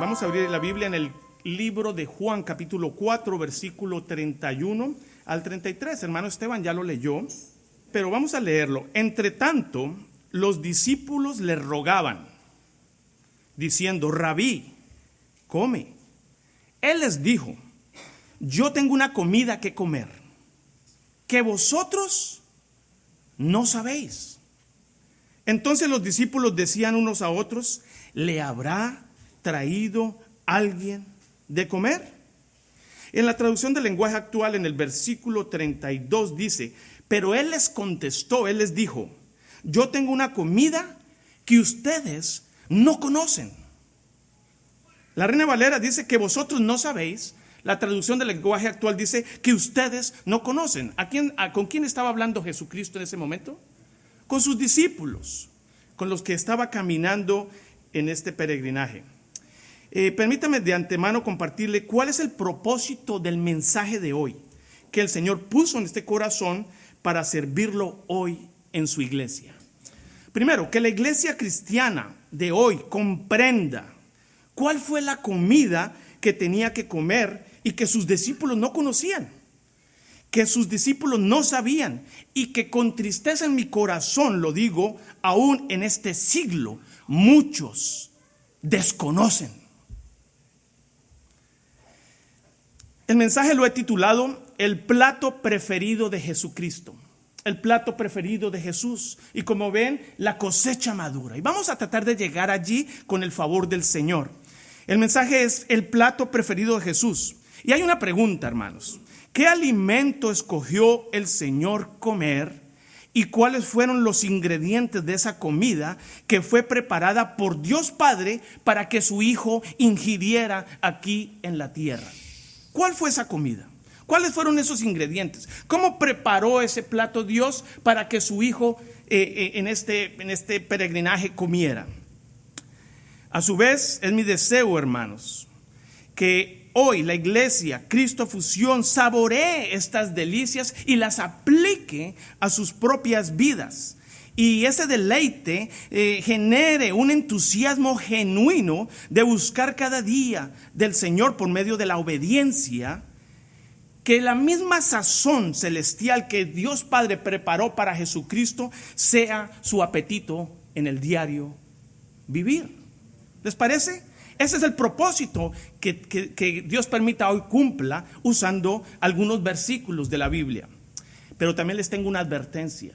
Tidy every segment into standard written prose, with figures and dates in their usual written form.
Vamos a abrir la Biblia en el libro de Juan, capítulo 4, versículo 31 al 33. Hermano Esteban ya lo leyó, pero vamos a leerlo. Entre tanto, los discípulos le rogaban, diciendo: Rabí, come. Él les dijo: yo tengo una comida que comer, que vosotros no sabéis. Entonces los discípulos decían unos a otros: ¿le habrá traído alguien de comer? En la traducción del lenguaje actual, en el versículo 32 dice: pero él les contestó, él les dijo: yo tengo una comida que ustedes no conocen. La Reina Valera dice que vosotros no sabéis. La traducción del lenguaje actual dice que ustedes no conocen. ¿Con quién estaba hablando Jesucristo en ese momento? Con sus discípulos, con los que estaba caminando en este peregrinaje. Permítame de antemano compartirle cuál es el propósito del mensaje de hoy que el Señor puso en este corazón para servirlo hoy en su iglesia. Primero, que la iglesia cristiana de hoy comprenda cuál fue la comida que tenía que comer y que sus discípulos no conocían, que sus discípulos no sabían, y que con tristeza en mi corazón lo digo, aún en este siglo muchos desconocen. El mensaje lo he titulado El plato preferido de Jesucristo. El plato preferido de Jesús. Y como ven, la cosecha madura. Y vamos a tratar de llegar allí con el favor del Señor. El mensaje es el plato preferido de Jesús. Y hay una pregunta, hermanos. ¿Qué alimento escogió el Señor comer? ¿Y cuáles fueron los ingredientes de esa comida que fue preparada por Dios Padre para que su Hijo ingiriera aquí en la tierra? ¿Cuál fue esa comida? ¿Cuáles fueron esos ingredientes? ¿Cómo preparó ese plato Dios para que su Hijo en este peregrinaje comiera? A su vez, es mi deseo, hermanos, que hoy la iglesia Cristo Fusión saboree estas delicias y las aplique a sus propias vidas. Y ese deleite genere un entusiasmo genuino de buscar cada día del Señor por medio de la obediencia. Que la misma sazón celestial que Dios Padre preparó para Jesucristo sea su apetito en el diario vivir. ¿Les parece? Ese es el propósito que Dios permita hoy cumpla usando algunos versículos de la Biblia. Pero también les tengo una advertencia.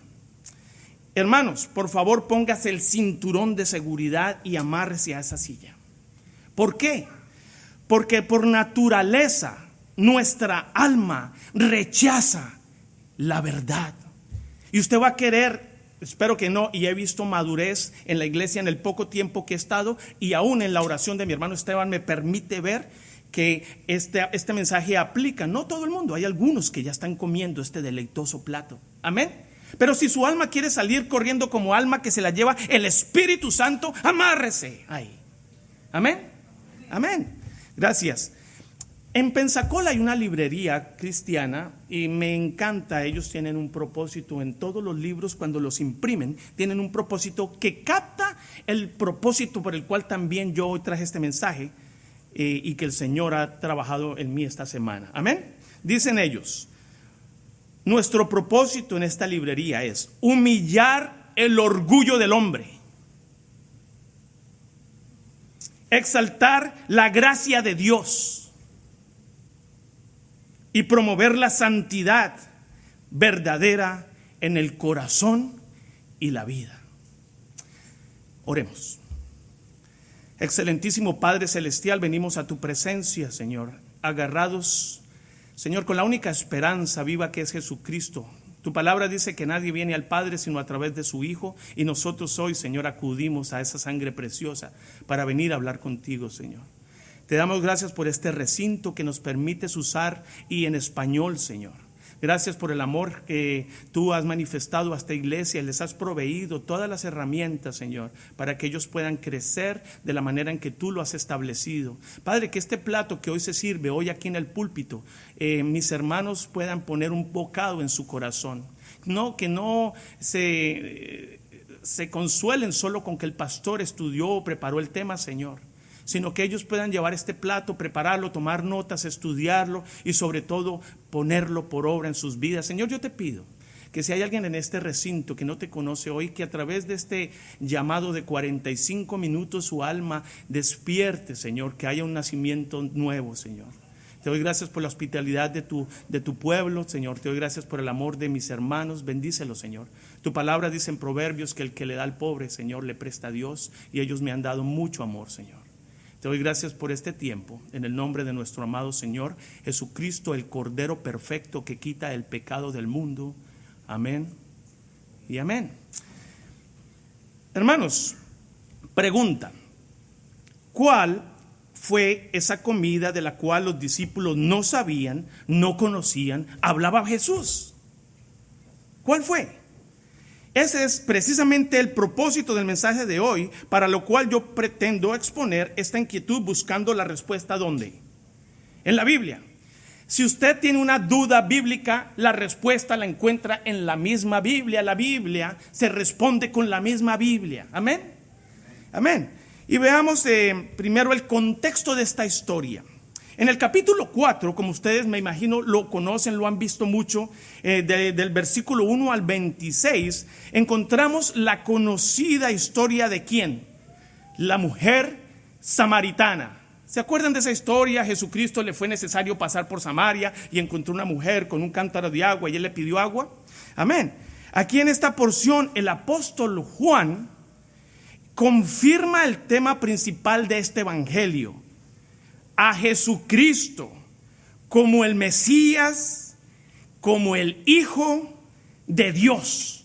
Hermanos, por favor, póngase el cinturón de seguridad y amárrese a esa silla. ¿Por qué? Porque por naturaleza nuestra alma rechaza la verdad. Y usted va a querer, espero que no, y he visto madurez en la iglesia en el poco tiempo que he estado, y aún en la oración de mi hermano Esteban me permite ver que este mensaje aplica. No todo el mundo, hay algunos que ya están comiendo este deleitoso plato. Amén. Pero si su alma quiere salir corriendo como alma que se la lleva el Espíritu Santo, amárrese ahí. Amén. Amén. Gracias. En Pensacola hay una librería cristiana y me encanta. Ellos tienen un propósito en todos los libros, cuando los imprimen, tienen un propósito que capta el propósito por el cual también yo hoy traje este mensaje y que el Señor ha trabajado en mí esta semana. Amén. Dicen ellos: nuestro propósito en esta librería es humillar el orgullo del hombre, exaltar la gracia de Dios y promover la santidad verdadera en el corazón y la vida. Oremos. Excelentísimo Padre Celestial, venimos a tu presencia, Señor, agarrados, Señor, con la única esperanza viva que es Jesucristo. Tu palabra dice que nadie viene al Padre sino a través de su Hijo, y nosotros hoy, Señor, acudimos a esa sangre preciosa para venir a hablar contigo, Señor. Te damos gracias por este recinto que nos permites usar, y en español, Señor. Gracias por el amor que tú has manifestado a esta iglesia y les has proveído todas las herramientas, Señor, para que ellos puedan crecer de la manera en que tú lo has establecido. Padre, que este plato que hoy se sirve, hoy aquí en el púlpito, mis hermanos puedan poner un bocado en su corazón. No, que no se consuelen solo con que el pastor estudió o preparó el tema, Señor, sino que ellos puedan llevar este plato, prepararlo, tomar notas, estudiarlo y sobre todo ponerlo por obra en sus vidas. Señor, yo te pido que si hay alguien en este recinto que no te conoce hoy, que a través de este llamado de 45 minutos su alma despierte, Señor, que haya un nacimiento nuevo, Señor. Te doy gracias por la hospitalidad de tu pueblo, Señor. Te doy gracias por el amor de mis hermanos. Bendícelos, Señor. Tu palabra dice en Proverbios que el que le da al pobre, Señor, le presta a Dios, y ellos me han dado mucho amor, Señor. Te doy gracias por este tiempo, en el nombre de nuestro amado Señor Jesucristo, el Cordero perfecto que quita el pecado del mundo. Amén y amén. Hermanos, pregunta: ¿cuál fue esa comida de la cual los discípulos no sabían, no conocían, hablaba Jesús? ¿Cuál fue? Ese es precisamente el propósito del mensaje de hoy, para lo cual yo pretendo exponer esta inquietud buscando la respuesta. ¿Dónde? En la Biblia. Si usted tiene una duda bíblica, la respuesta la encuentra en la misma Biblia. La Biblia se responde con la misma Biblia. Amén. Amén. Y veamos primero el contexto de esta historia. En el capítulo 4, como ustedes me imagino lo conocen, lo han visto mucho, del versículo 1 al 26, encontramos la conocida historia de ¿quién? La mujer samaritana. ¿Se acuerdan de esa historia? Jesucristo le fue necesario pasar por Samaria y encontró una mujer con un cántaro de agua y él le pidió agua. Amén. Aquí en esta porción el apóstol Juan confirma el tema principal de este evangelio: a Jesucristo como el Mesías, como el Hijo de Dios.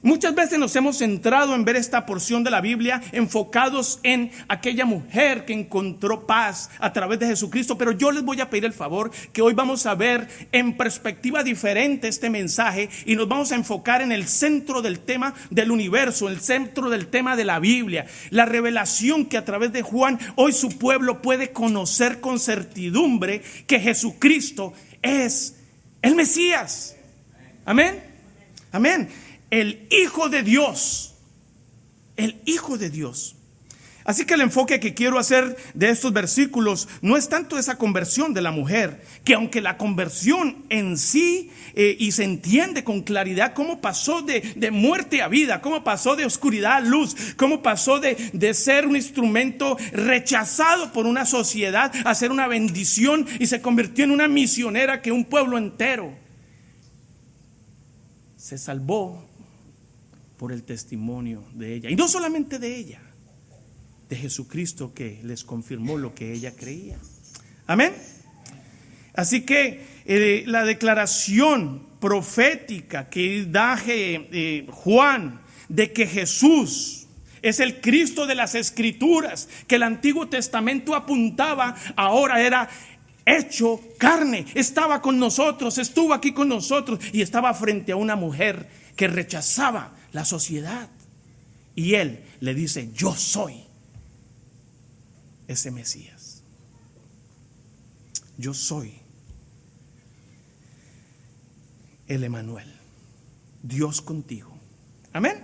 Muchas veces nos hemos centrado en ver esta porción de la Biblia enfocados en aquella mujer que encontró paz a través de Jesucristo, pero yo les voy a pedir el favor que hoy vamos a ver en perspectiva diferente este mensaje y nos vamos a enfocar en el centro del tema del universo, el centro del tema de la Biblia, la revelación que a través de Juan hoy su pueblo puede conocer con certidumbre que Jesucristo es el Mesías. Amén. Amén. El Hijo de Dios, el Hijo de Dios. Así que el enfoque que quiero hacer de estos versículos no es tanto esa conversión de la mujer, que aunque la conversión en sí y se entiende con claridad cómo pasó de muerte a vida, cómo pasó de oscuridad a luz, cómo pasó de ser un instrumento rechazado por una sociedad a ser una bendición y se convirtió en una misionera que un pueblo entero se salvó por el testimonio de ella. Y no solamente de ella, de Jesucristo, que les confirmó lo que ella creía. Amén. Así que la declaración profética que da Juan de que Jesús es el Cristo de las Escrituras, que el Antiguo Testamento apuntaba, ahora era hecho carne, estaba con nosotros, estuvo aquí con nosotros y estaba frente a una mujer que rechazaba la sociedad. Y él le dice: yo soy ese Mesías. Yo soy el Emanuel, Dios contigo. Amén.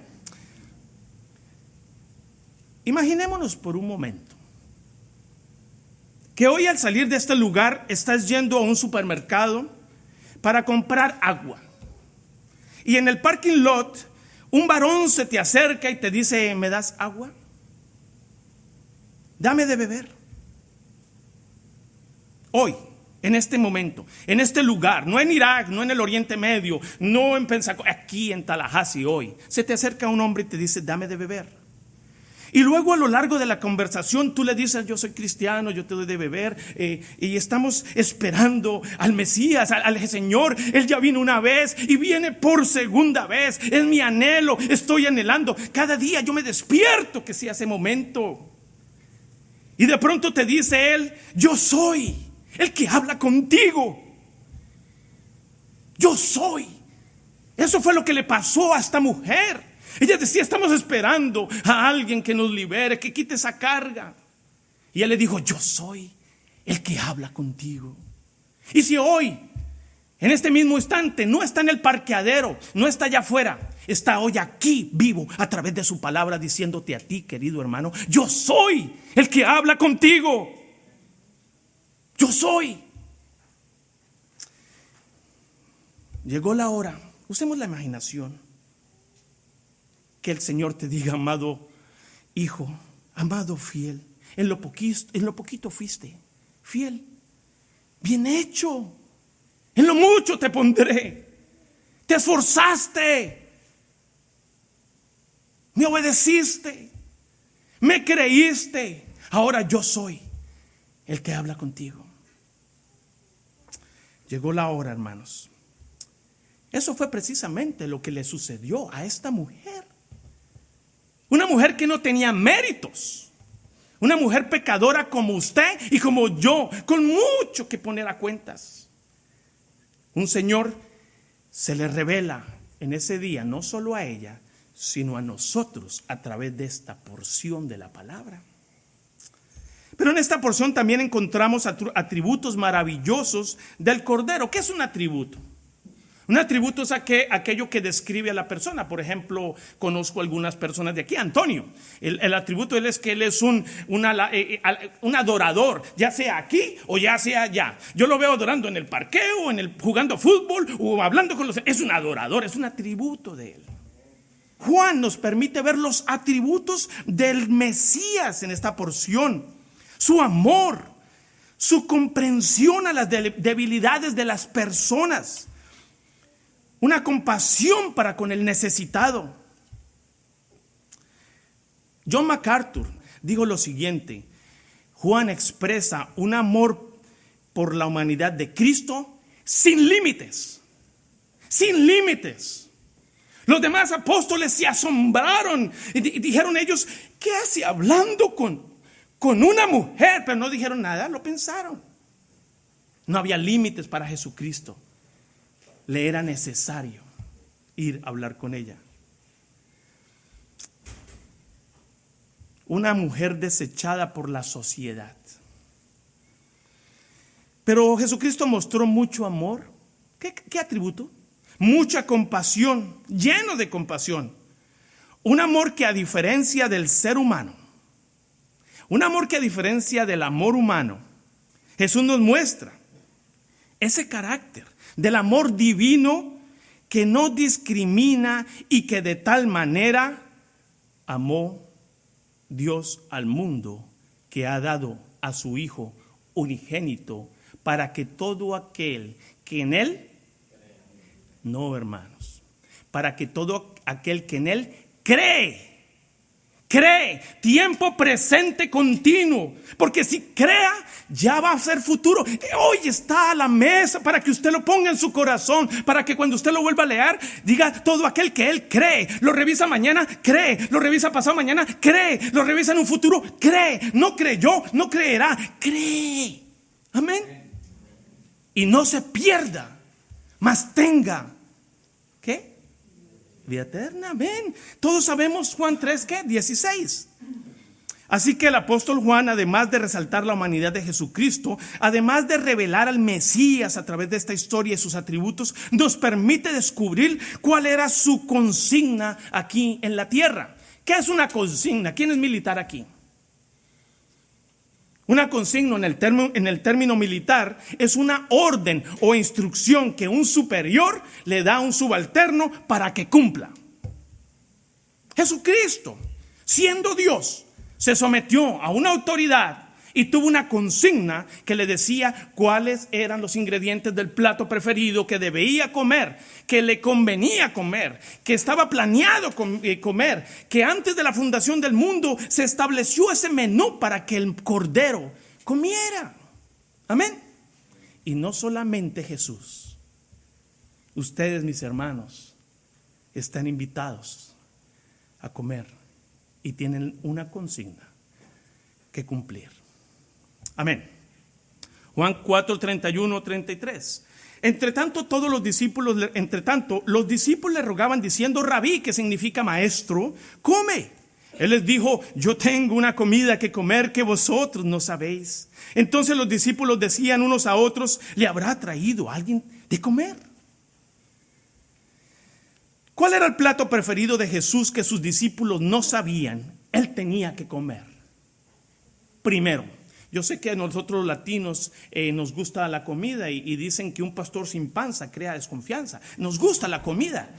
Imaginémonos por un momento que hoy al salir de este lugar estás yendo a un supermercado para comprar agua. Y en el parking lot un varón se te acerca y te dice: ¿me das agua? Dame de beber. Hoy, en este momento, en este lugar, no en Irak, no en el Oriente Medio, no en Pensacola, aquí en Tallahassee hoy, se te acerca un hombre y te dice: dame de beber. Y luego a lo largo de la conversación tú le dices: yo soy cristiano, yo te doy de beber, y estamos esperando al Mesías, al Señor. Él ya vino una vez y viene por segunda vez. Es mi anhelo, estoy anhelando. Cada día yo me despierto que sea ese momento. Y de pronto te dice él: yo soy el que habla contigo. Yo soy. Eso fue lo que le pasó a esta mujer. Ella decía: estamos esperando a alguien que nos libere, que quite esa carga. Y él le dijo: yo soy el que habla contigo. Y si hoy En este mismo instante, no está en el parqueadero, no está allá afuera, está hoy aquí vivo a través de su palabra, diciéndote a ti, querido hermano: yo soy el que habla contigo. Yo soy. Llegó la hora, usemos la imaginación, que el Señor te diga: amado hijo, amado fiel, en lo poquito fuiste fiel, bien hecho, en lo mucho te pondré, te esforzaste, me obedeciste, me creíste, ahora yo soy el que habla contigo. Llegó la hora, hermanos. Eso fue precisamente lo que le sucedió a esta mujer. Una mujer que no tenía méritos. Una mujer pecadora como usted y como yo, con mucho que poner a cuentas. Un Señor se le revela en ese día, no solo a ella, sino a nosotros a través de esta porción de la palabra. Pero en esta porción también encontramos atributos maravillosos del Cordero. ¿Qué es un atributo? Un atributo es aquello que describe a la persona. Por ejemplo, conozco algunas personas de aquí. Antonio, el atributo de él es que él es un adorador, ya sea aquí o ya sea allá. Yo lo veo adorando en el parqueo, jugando fútbol o hablando con los... Es un adorador, es un atributo de él. Juan nos permite ver los atributos del Mesías en esta porción. Su amor, su comprensión a las debilidades de las personas, una compasión para con el necesitado. John MacArthur dijo lo siguiente: Juan expresa un amor por la humanidad de Cristo sin límites, sin límites. Los demás apóstoles se asombraron y dijeron ellos: ¿qué hace hablando con una mujer? Pero no dijeron nada, lo pensaron. No había límites para Jesucristo. Le era necesario ir a hablar con ella. Una mujer desechada por la sociedad. Pero Jesucristo mostró mucho amor. ¿Qué atributo? Mucha compasión, lleno de compasión. Un amor que, a diferencia del ser humano, un amor que, a diferencia del amor humano, Jesús nos muestra ese carácter del amor divino que no discrimina y que de tal manera amó Dios al mundo, que ha dado a su Hijo unigénito, para que todo aquel que en Él, no, hermanos, para que todo aquel que en Él cree, tiempo presente continuo, porque si crea ya va a ser futuro. Hoy está a la mesa para que usted lo ponga en su corazón, para que cuando usted lo vuelva a leer diga: todo aquel que él cree, lo revisa mañana, cree, lo revisa pasado mañana, cree, lo revisa en un futuro, cree, no creyó, no creerá, cree. Amén. Y no se pierda, mas tenga, ¿qué? Vida eterna, amén. Todos sabemos Juan 3, ¿qué? 16. Así que el apóstol Juan, además de resaltar la humanidad de Jesucristo, además de revelar al Mesías a través de esta historia y sus atributos, nos permite descubrir cuál era su consigna aquí en la tierra. ¿Qué es una consigna? ¿Quién es militar aquí? Una consigna en el término militar es una orden o instrucción que un superior le da a un subalterno para que cumpla. Jesucristo, siendo Dios, se sometió a una autoridad y tuvo una consigna que le decía cuáles eran los ingredientes del plato preferido que debía comer, que le convenía comer, que estaba planeado comer, que antes de la fundación del mundo se estableció ese menú para que el Cordero comiera. Amén. Y no solamente Jesús. Ustedes, mis hermanos, están invitados a comer y tienen una consigna que cumplir. Amén. Juan 4, 31, 33. Entre tanto, los discípulos le rogaban diciendo: Rabí, que significa maestro, come. Él les dijo: yo tengo una comida que comer que vosotros no sabéis. Entonces los discípulos decían unos a otros: ¿le habrá traído alguien de comer. ¿Cuál era el plato preferido de Jesús que sus discípulos no sabían? Él tenía que comer. Primero, yo sé que a nosotros los latinos nos gusta la comida y dicen que un pastor sin panza crea desconfianza. Nos gusta la comida.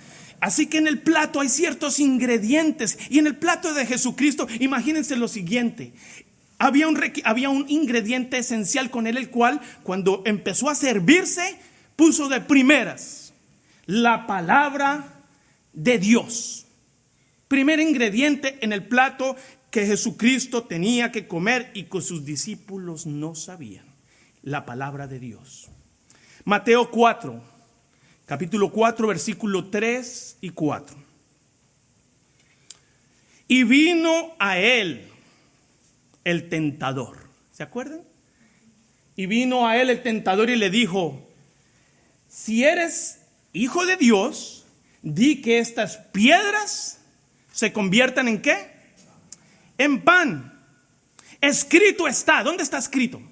Así que en el plato hay ciertos ingredientes. Y en el plato de Jesucristo, imagínense lo siguiente. Había un ingrediente esencial con él, el cual cuando empezó a servirse, puso de primeras la palabra de Dios. Primer ingrediente en el plato que Jesucristo tenía que comer y que sus discípulos no sabían: la palabra de Dios. Mateo 4, capítulo 4, versículo 3 y 4. Y vino a él el tentador. ¿Se acuerdan? Y vino a él el tentador y le dijo: si eres hijo de Dios, di que estas piedras se conviertan ¿en qué? En pan. Escrito está. ¿Dónde está escrito?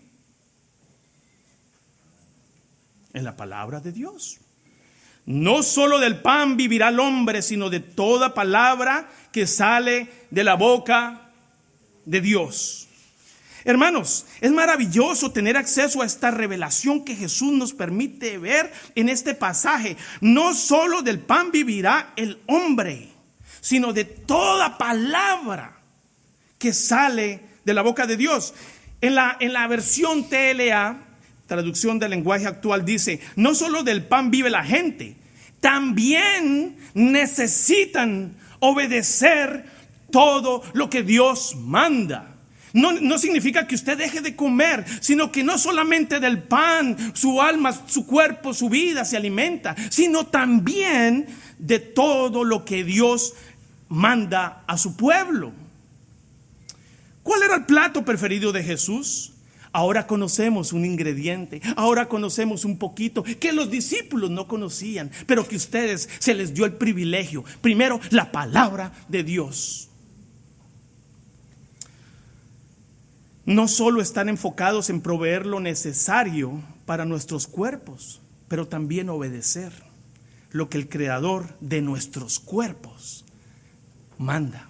En la palabra de Dios. No solo del pan vivirá el hombre, sino de toda palabra que sale de la boca de Dios. Hermanos, es maravilloso tener acceso a esta revelación que Jesús nos permite ver en este pasaje. No solo del pan vivirá el hombre, sino de toda palabra que sale de la boca de Dios. En la versión TLA, traducción del lenguaje actual, dice: no solo del pan vive la gente, también necesitan obedecer todo lo que Dios manda. No significa que usted deje de comer, sino que no solamente del pan su alma, su cuerpo, su vida se alimenta, sino también de todo lo que Dios manda a su pueblo. ¿Cuál era el plato preferido de Jesús? Ahora conocemos un ingrediente, ahora conocemos un poquito que los discípulos no conocían, pero que a ustedes se les dio el privilegio. Primero, la palabra de Dios. No solo están enfocados en proveer lo necesario para nuestros cuerpos, pero también obedecer lo que el Creador de nuestros cuerpos manda.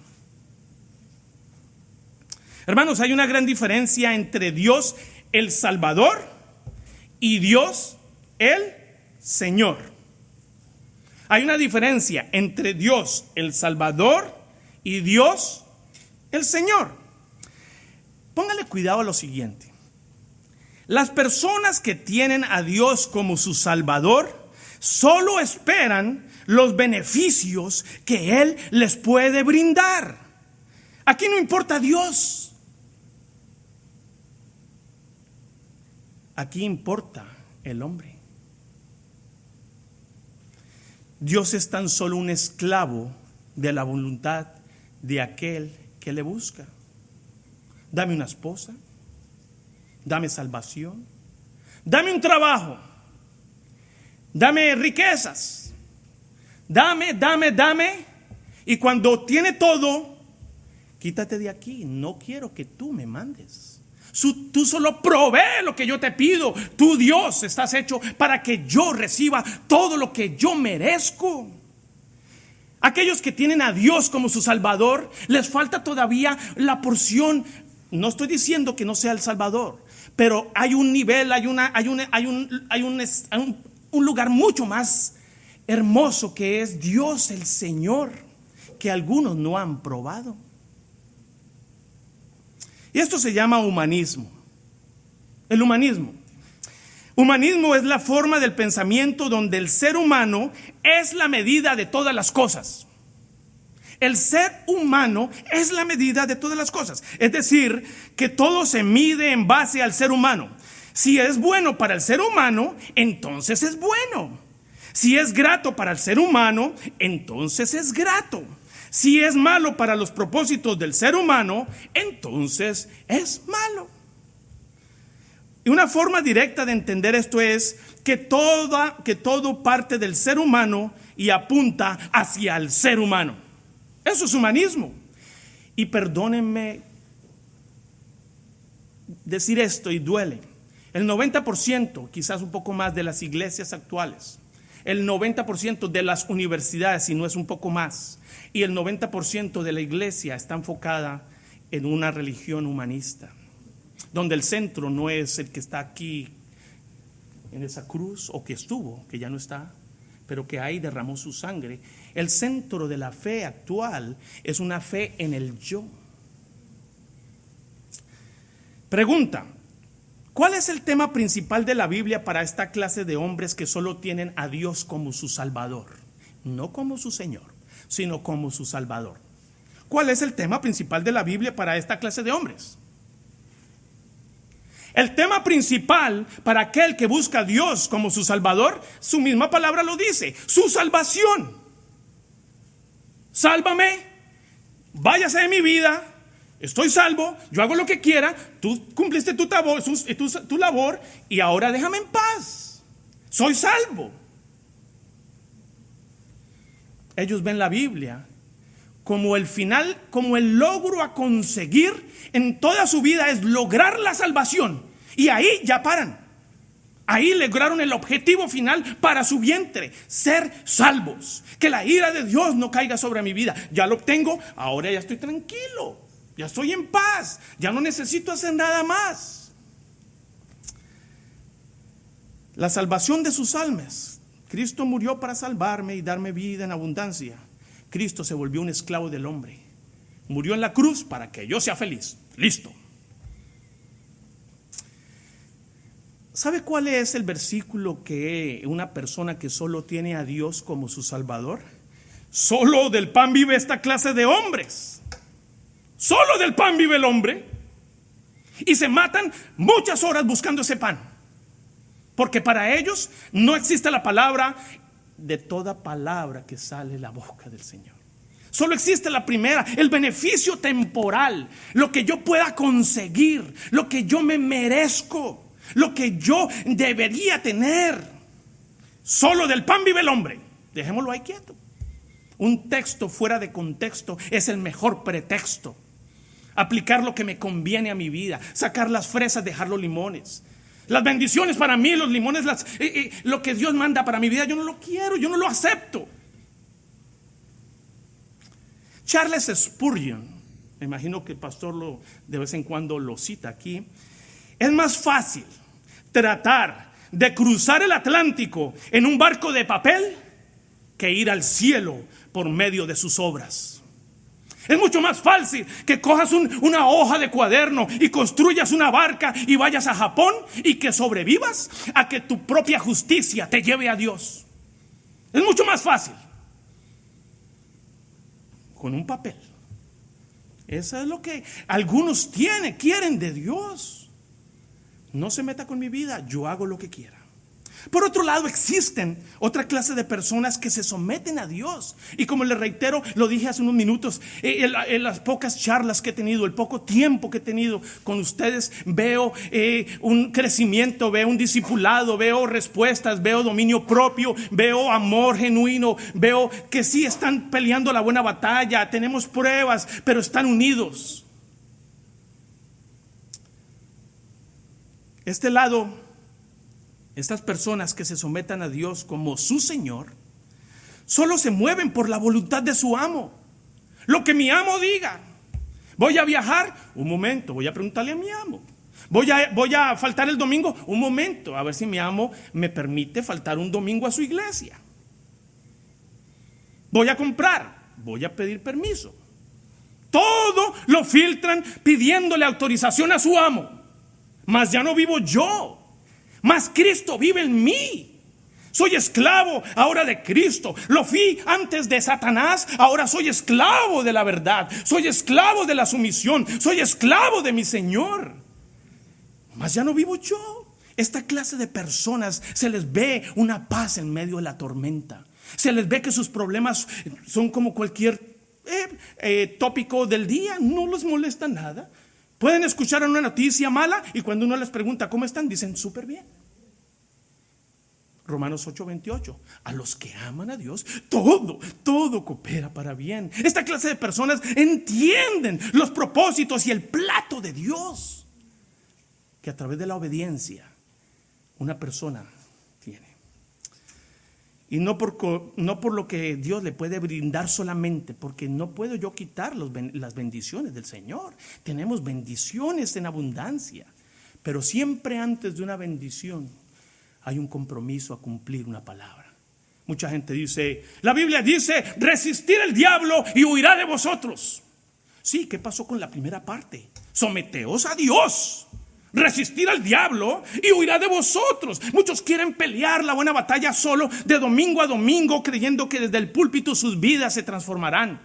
Hermanos, hay una gran diferencia entre Dios el Salvador y Dios el Señor. Hay una diferencia entre Dios el Salvador y Dios el Señor. Póngale cuidado a lo siguiente. Las personas que tienen a Dios como su Salvador solo esperan los beneficios que Él les puede brindar. Aquí no importa Dios. Aquí importa el hombre. Dios es tan solo un esclavo de la voluntad de aquel que le busca. Dame una esposa, dame salvación, dame un trabajo, dame riquezas, dame. Y cuando tiene todo, quítate de aquí, no quiero que tú me mandes. Tú solo provee lo que yo te pido. Tú, Dios, estás hecho para que yo reciba todo lo que yo merezco. Aquellos que tienen a Dios como su Salvador, les falta todavía la porción. No estoy diciendo que no sea el Salvador, pero hay un nivel, hay un lugar mucho más hermoso que es Dios el Señor, que algunos no han probado. Y esto se llama humanismo. El humanismo. Humanismo es la forma del pensamiento donde el ser humano es la medida de todas las cosas. El ser humano es la medida de todas las cosas. Es decir, que todo se mide en base al ser humano. Si es bueno para el ser humano, entonces es bueno. Si es grato para el ser humano, entonces es grato. Si es malo para los propósitos del ser humano, entonces es malo. Y una forma directa de entender esto es que todo parte del ser humano y apunta hacia el ser humano. Eso es humanismo. Y perdónenme decir esto y duele. El 90%, quizás un poco más, de las iglesias actuales, el 90% de las universidades, si no es un poco más, y el 90% de la iglesia está enfocada en una religión humanista, donde el centro no es el que está aquí en esa cruz, o que estuvo, que ya no está, pero que ahí derramó su sangre. El centro de la fe actual es una fe en el yo. Pregunta: ¿cuál es el tema principal de la Biblia para esta clase de hombres que solo tienen a Dios como su Salvador? No como su Señor, sino como su Salvador. ¿Cuál es el tema principal de la Biblia para esta clase de hombres? El tema principal para aquel que busca a Dios como su Salvador, su misma palabra lo dice: su salvación. Sálvame, váyase de mi vida, estoy salvo, yo hago lo que quiera, tú cumpliste tu labor y ahora déjame en paz. Soy salvo. Ellos ven la Biblia como el final, como el logro a conseguir en toda su vida, es lograr la salvación. Y ahí ya paran. Ahí lograron el objetivo final para su vientre: ser salvos. Que la ira de Dios no caiga sobre mi vida. Ya lo obtengo, ahora ya estoy tranquilo, ya estoy en paz, ya no necesito hacer nada más. La salvación de sus almas. Cristo murió para salvarme y darme vida en abundancia. Cristo se volvió un esclavo del hombre. Murió en la cruz para que yo sea feliz. Listo. ¿Sabe cuál es el versículo que una persona que solo tiene a Dios como su Salvador? Solo del pan vive esta clase de hombres. Solo del pan vive el hombre. Y se matan muchas horas buscando ese pan, porque para ellos no existe la palabra: de toda palabra que sale de la boca del Señor. Solo existe la primera, el beneficio temporal, lo que yo pueda conseguir, lo que yo me merezco, lo que yo debería tener. Solo del pan vive el hombre. Dejémoslo ahí quieto. Un texto fuera de contexto es el mejor pretexto. Aplicar lo que me conviene a mi vida, sacar las fresas, dejar los limones. Las bendiciones para mí, los limones, lo que Dios manda para mi vida, yo no lo quiero, yo no lo acepto. Charles Spurgeon, me imagino que el pastor de vez en cuando lo cita aquí: es más fácil tratar de cruzar el Atlántico en un barco de papel que ir al cielo por medio de sus obras. Es mucho más fácil que cojas una hoja de cuaderno y construyas una barca y vayas a Japón y que sobrevivas, a que tu propia justicia te lleve a Dios. Es mucho más fácil. Con un papel. Eso es lo que algunos quieren de Dios. No se meta con mi vida, yo hago lo que quiera. Por otro lado, existen otra clase de personas que se someten a Dios. Y como les reitero, lo dije hace unos minutos, en las pocas charlas que he tenido, el poco tiempo que he tenido con ustedes, veo un crecimiento, veo un discipulado, veo respuestas, veo dominio propio, veo amor genuino, veo que sí están peleando la buena batalla, tenemos pruebas, pero están unidos. Este lado, estas personas que se sometan a Dios como su Señor, solo se mueven por la voluntad de su amo. Lo que mi amo diga. Voy a viajar, un momento, voy a preguntarle a mi amo. Voy a faltar el domingo, un momento, a ver si mi amo me permite faltar un domingo a su iglesia. Voy a comprar, voy a pedir permiso. Todo lo filtran pidiéndole autorización a su amo. Mas ya no vivo yo, mas Cristo vive en mí. Soy esclavo ahora de Cristo. Lo fui antes de Satanás, ahora soy esclavo de la verdad. Soy esclavo de la sumisión. Soy esclavo de mi Señor. Mas ya no vivo yo. Esta clase de personas se les ve una paz en medio de la tormenta. Se les ve que sus problemas son como cualquier tópico del día. No les molesta nada. Pueden escuchar una noticia mala y cuando uno les pregunta cómo están, dicen súper bien. Romanos 8:28. A los que aman a Dios, todo coopera para bien. Esta clase de personas entienden los propósitos y el plato de Dios, que a través de la obediencia una persona tiene. Y no por lo que Dios le puede brindar solamente, porque no puedo yo quitar las bendiciones del Señor. Tenemos bendiciones en abundancia, pero siempre antes de una bendición hay un compromiso a cumplir una palabra. Mucha gente dice, la Biblia dice, resistir al diablo y huirá de vosotros. Sí, ¿qué pasó con la primera parte? Someteos a Dios. Resistir al diablo y huirá de vosotros. Muchos quieren pelear la buena batalla solo de domingo a domingo, creyendo que desde el púlpito sus vidas se transformarán.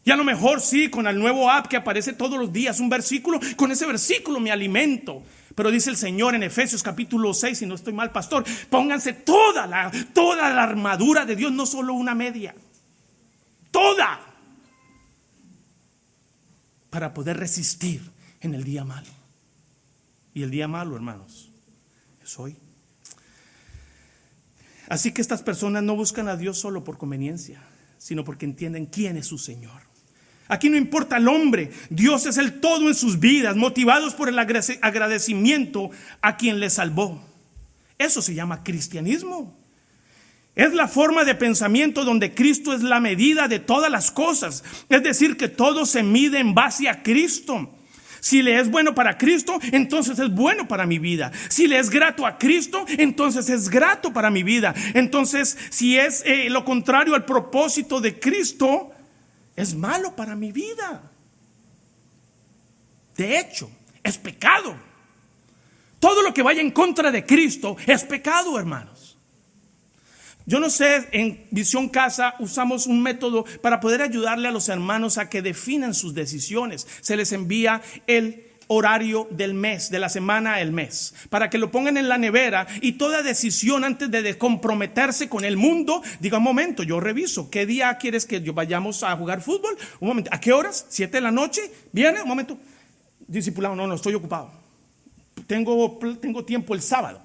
Y a lo mejor sí, con el nuevo app que aparece todos los días, un versículo, con ese versículo me alimento. Pero dice el Señor en Efesios capítulo 6, si no estoy mal, pastor, pónganse toda la armadura de Dios, no solo una media, toda, para poder resistir en el día malo. Y el día malo, hermanos, es hoy. Así que estas personas no buscan a Dios solo por conveniencia, sino porque entienden quién es su Señor. Aquí no importa el hombre, Dios es el todo en sus vidas, motivados por el agradecimiento a quien les salvó. Eso se llama cristianismo. Es la forma de pensamiento donde Cristo es la medida de todas las cosas. Es decir, que todo se mide en base a Cristo. Si le es bueno para Cristo, entonces es bueno para mi vida. Si le es grato a Cristo, entonces es grato para mi vida. Entonces, si es lo contrario al propósito de Cristo, es malo para mi vida. De hecho, es pecado. Todo lo que vaya en contra de Cristo es pecado, hermanos. Yo no sé, en Visión Casa usamos un método para poder ayudarle a los hermanos a que definan sus decisiones. Se les envía el horario del mes, de la semana, el mes, para que lo pongan en la nevera y toda decisión antes de comprometerse con el mundo, diga un momento, yo reviso, ¿qué día quieres que vayamos a jugar fútbol? Un momento, ¿a qué horas? 7 de la noche, ¿viene? Un momento, discipulado, no, estoy ocupado. Tengo tiempo el sábado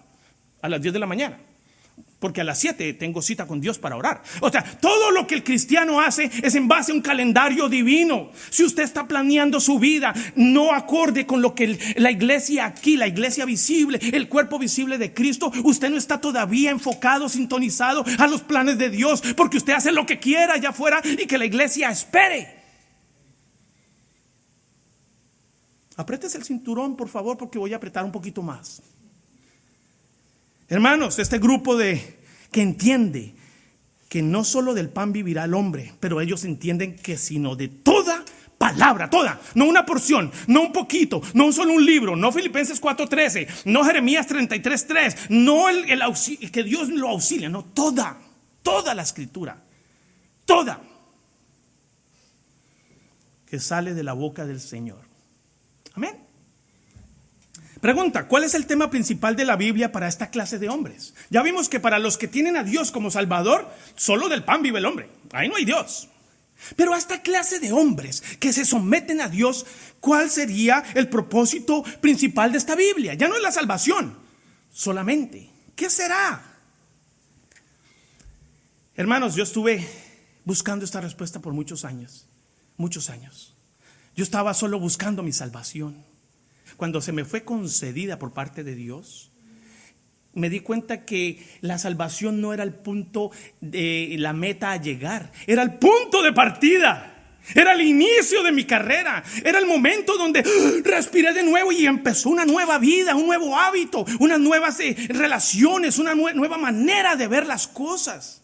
a las 10 de la mañana. Porque a las 7 tengo cita con Dios para orar. O sea, todo lo que el cristiano hace es en base a un calendario divino. Si usted está planeando su vida no acorde con lo que la iglesia aquí, la iglesia visible, el cuerpo visible de Cristo, usted no está todavía enfocado, sintonizado a los planes de Dios, porque usted hace lo que quiera allá afuera y que la iglesia espere. Apriétese el cinturón, por favor, porque voy a apretar un poquito más. Hermanos, este grupo que entiende que no solo del pan vivirá el hombre, pero ellos entienden que sino de toda palabra, toda, no una porción, no un poquito, no solo un libro, no Filipenses 4:13, no Jeremías 33:3, no el que Dios lo auxilia, no, toda la escritura, toda que sale de la boca del Señor. Amén. Pregunta, ¿cuál es el tema principal de la Biblia para esta clase de hombres? Ya vimos que para los que tienen a Dios como Salvador, solo del pan vive el hombre. Ahí no hay Dios. Pero a esta clase de hombres que se someten a Dios, ¿cuál sería el propósito principal de esta Biblia? Ya no es la salvación solamente. ¿Qué será? Hermanos, yo estuve buscando esta respuesta por muchos años. Yo estaba solo buscando mi salvación. Cuando se me fue concedida por parte de Dios, me di cuenta que la salvación no era el punto de la meta a llegar, era el punto de partida, era el inicio de mi carrera, era el momento donde respiré de nuevo y empezó una nueva vida, un nuevo hábito, unas nuevas relaciones, una nueva manera de ver las cosas.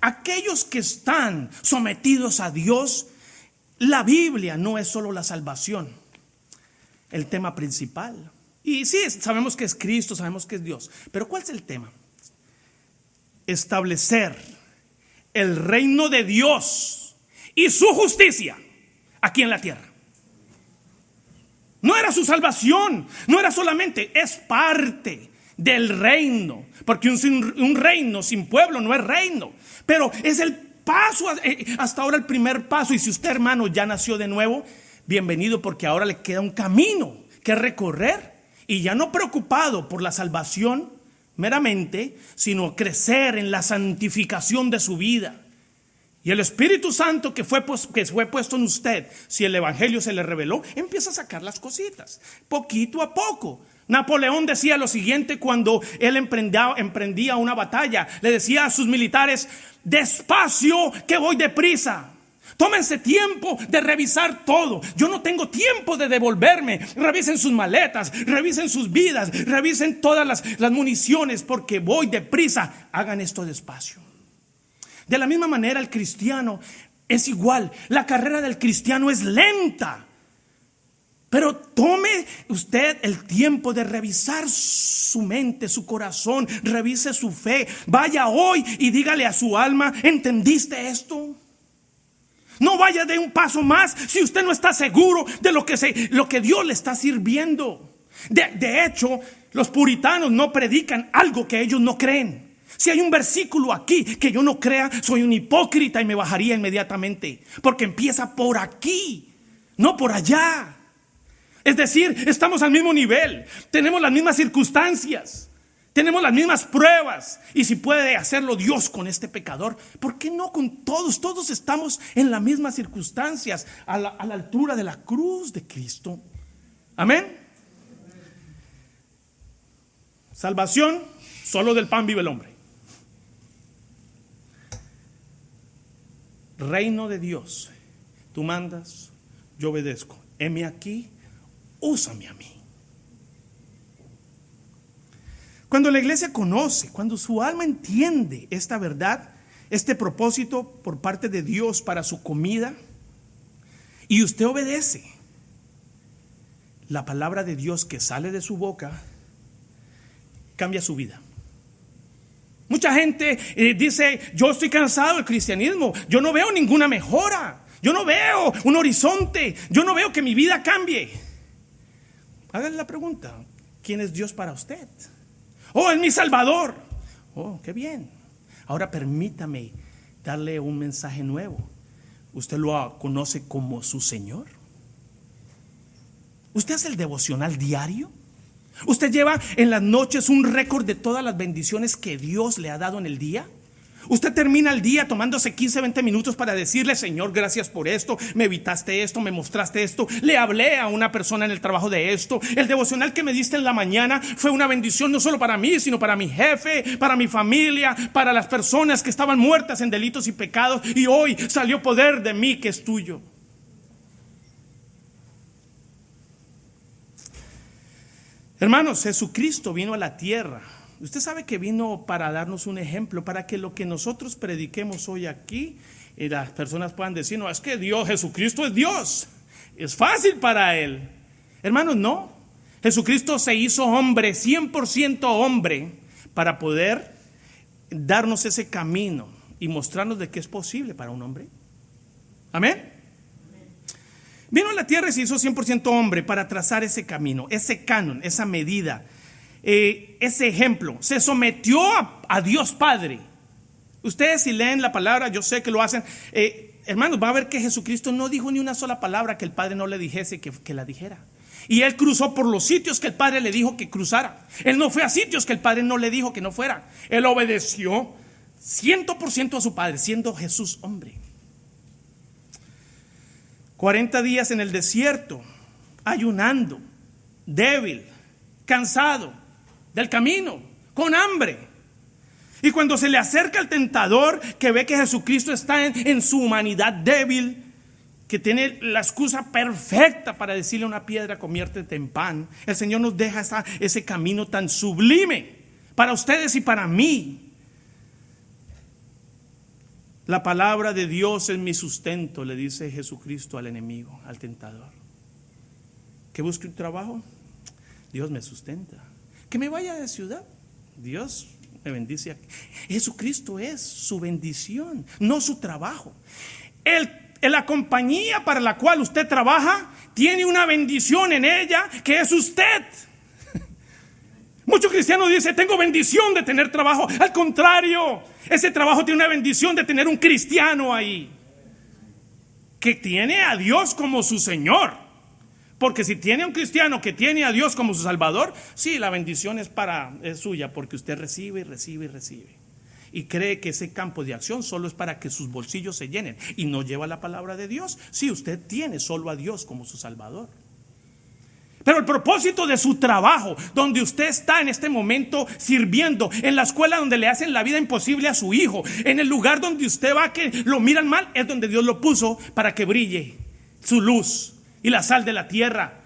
Aquellos que están sometidos a Dios, la Biblia no es solo la salvación, el tema principal. Y sí, sabemos que es Cristo, sabemos que es Dios, pero ¿cuál es el tema? Establecer el reino de Dios y su justicia aquí en la tierra. No era su salvación, no era solamente, es parte del reino, porque un reino sin pueblo no es reino, pero es el paso, hasta ahora el primer paso. Y si usted, hermano, ya nació de nuevo, bienvenido, porque ahora le queda un camino que recorrer y ya no preocupado por la salvación meramente, sino crecer en la santificación de su vida. Y el Espíritu Santo que fue puesto en usted, si el Evangelio se le reveló, empieza a sacar las cositas, poquito a poco. Napoleón decía lo siguiente cuando él emprendía una batalla. Le decía a sus militares: despacio, que voy deprisa. Tómense tiempo de revisar todo. Yo no tengo tiempo de devolverme. Revisen sus maletas, revisen sus vidas, revisen todas las municiones, porque voy deprisa. Hagan esto despacio. De la misma manera, el cristiano es igual. La carrera del cristiano es lenta. Pero tome usted el tiempo de revisar su mente, su corazón, revise su fe. Vaya hoy y dígale a su alma: ¿entendiste esto? No vaya de un paso más si usted no está seguro de lo que Dios le está sirviendo. De hecho, los puritanos no predican algo que ellos no creen. Si hay un versículo aquí que yo no crea, soy un hipócrita y me bajaría inmediatamente, porque empieza por aquí, no por allá. Es decir, estamos al mismo nivel, tenemos las mismas circunstancias, tenemos las mismas pruebas. Y si puede hacerlo Dios con este pecador, ¿por qué no con todos? Todos estamos en las mismas circunstancias, a la altura de la cruz de Cristo. Amén. Salvación, solo del pan vive el hombre. Reino de Dios, tú mandas, yo obedezco. Heme aquí, úsame a mí. Cuando la iglesia conoce, cuando su alma entiende esta verdad, este propósito por parte de Dios para su comida, y usted obedece, la palabra de Dios que sale de su boca cambia su vida. Mucha gente dice: yo estoy cansado del cristianismo, yo no veo ninguna mejora, yo no veo un horizonte, yo no veo que mi vida cambie. Hágale la pregunta: ¿quién es Dios para usted? Oh, es mi Salvador. Oh, qué bien. Ahora permítame darle un mensaje nuevo. ¿Usted lo conoce como su Señor? ¿Usted hace el devocional diario? ¿Usted lleva en las noches un récord de todas las bendiciones que Dios le ha dado en el día? ¿Usted termina el día tomándose 15, 20 minutos para decirle: Señor, gracias por esto, me evitaste esto, me mostraste esto, le hablé a una persona en el trabajo de esto, el devocional que me diste en la mañana fue una bendición no solo para mí, sino para mi jefe, para mi familia, para las personas que estaban muertas en delitos y pecados, y hoy salió poder de mí que es tuyo? Hermanos, Jesucristo vino a la tierra. Usted sabe que vino para darnos un ejemplo, para que lo que nosotros prediquemos hoy aquí, las personas puedan decir: no, es que Dios, Jesucristo es Dios, es fácil para Él. Hermanos, no. Jesucristo se hizo hombre, 100% hombre, para poder darnos ese camino y mostrarnos de que es posible para un hombre. Amén. Vino a la tierra y se hizo 100% hombre para trazar ese camino, ese canon, esa medida, ese ejemplo. Se sometió a Dios Padre. Ustedes, si leen la palabra, yo sé que lo hacen, hermanos, va a ver que Jesucristo no dijo ni una sola palabra que el Padre no le dijese que la dijera. Y Él cruzó por los sitios que el Padre le dijo que cruzara. Él no fue a sitios que el Padre no le dijo que no fuera. Él obedeció 100% a su Padre, siendo Jesús hombre. 40 días en el desierto, ayunando, débil, cansado del camino, con hambre. Y cuando se le acerca el tentador, que ve que Jesucristo está en su humanidad débil, que tiene la excusa perfecta para decirle a una piedra: conviértete en pan, el Señor nos deja ese camino tan sublime para ustedes y para mí. La palabra de Dios es mi sustento, le dice Jesucristo al enemigo, al tentador. Que busque un trabajo, Dios me sustenta. Que me vaya de ciudad, Dios me bendice. Jesucristo es su bendición, no su trabajo. La compañía para la cual usted trabaja tiene una bendición en ella, que es usted. Muchos cristianos dicen: tengo bendición de tener trabajo. Al contrario, ese trabajo tiene una bendición de tener un cristiano ahí, que tiene a Dios como su Señor. Porque si tiene un cristiano que tiene a Dios como su Salvador, sí, la bendición es suya, porque usted recibe y recibe y recibe. Y cree que ese campo de acción solo es para que sus bolsillos se llenen y no lleva la palabra de Dios. Sí, usted tiene solo a Dios como su Salvador. Pero el propósito de su trabajo, donde usted está en este momento sirviendo, en la escuela donde le hacen la vida imposible a su hijo, en el lugar donde usted va que lo miran mal, es donde Dios lo puso para que brille su luz y la sal de la tierra.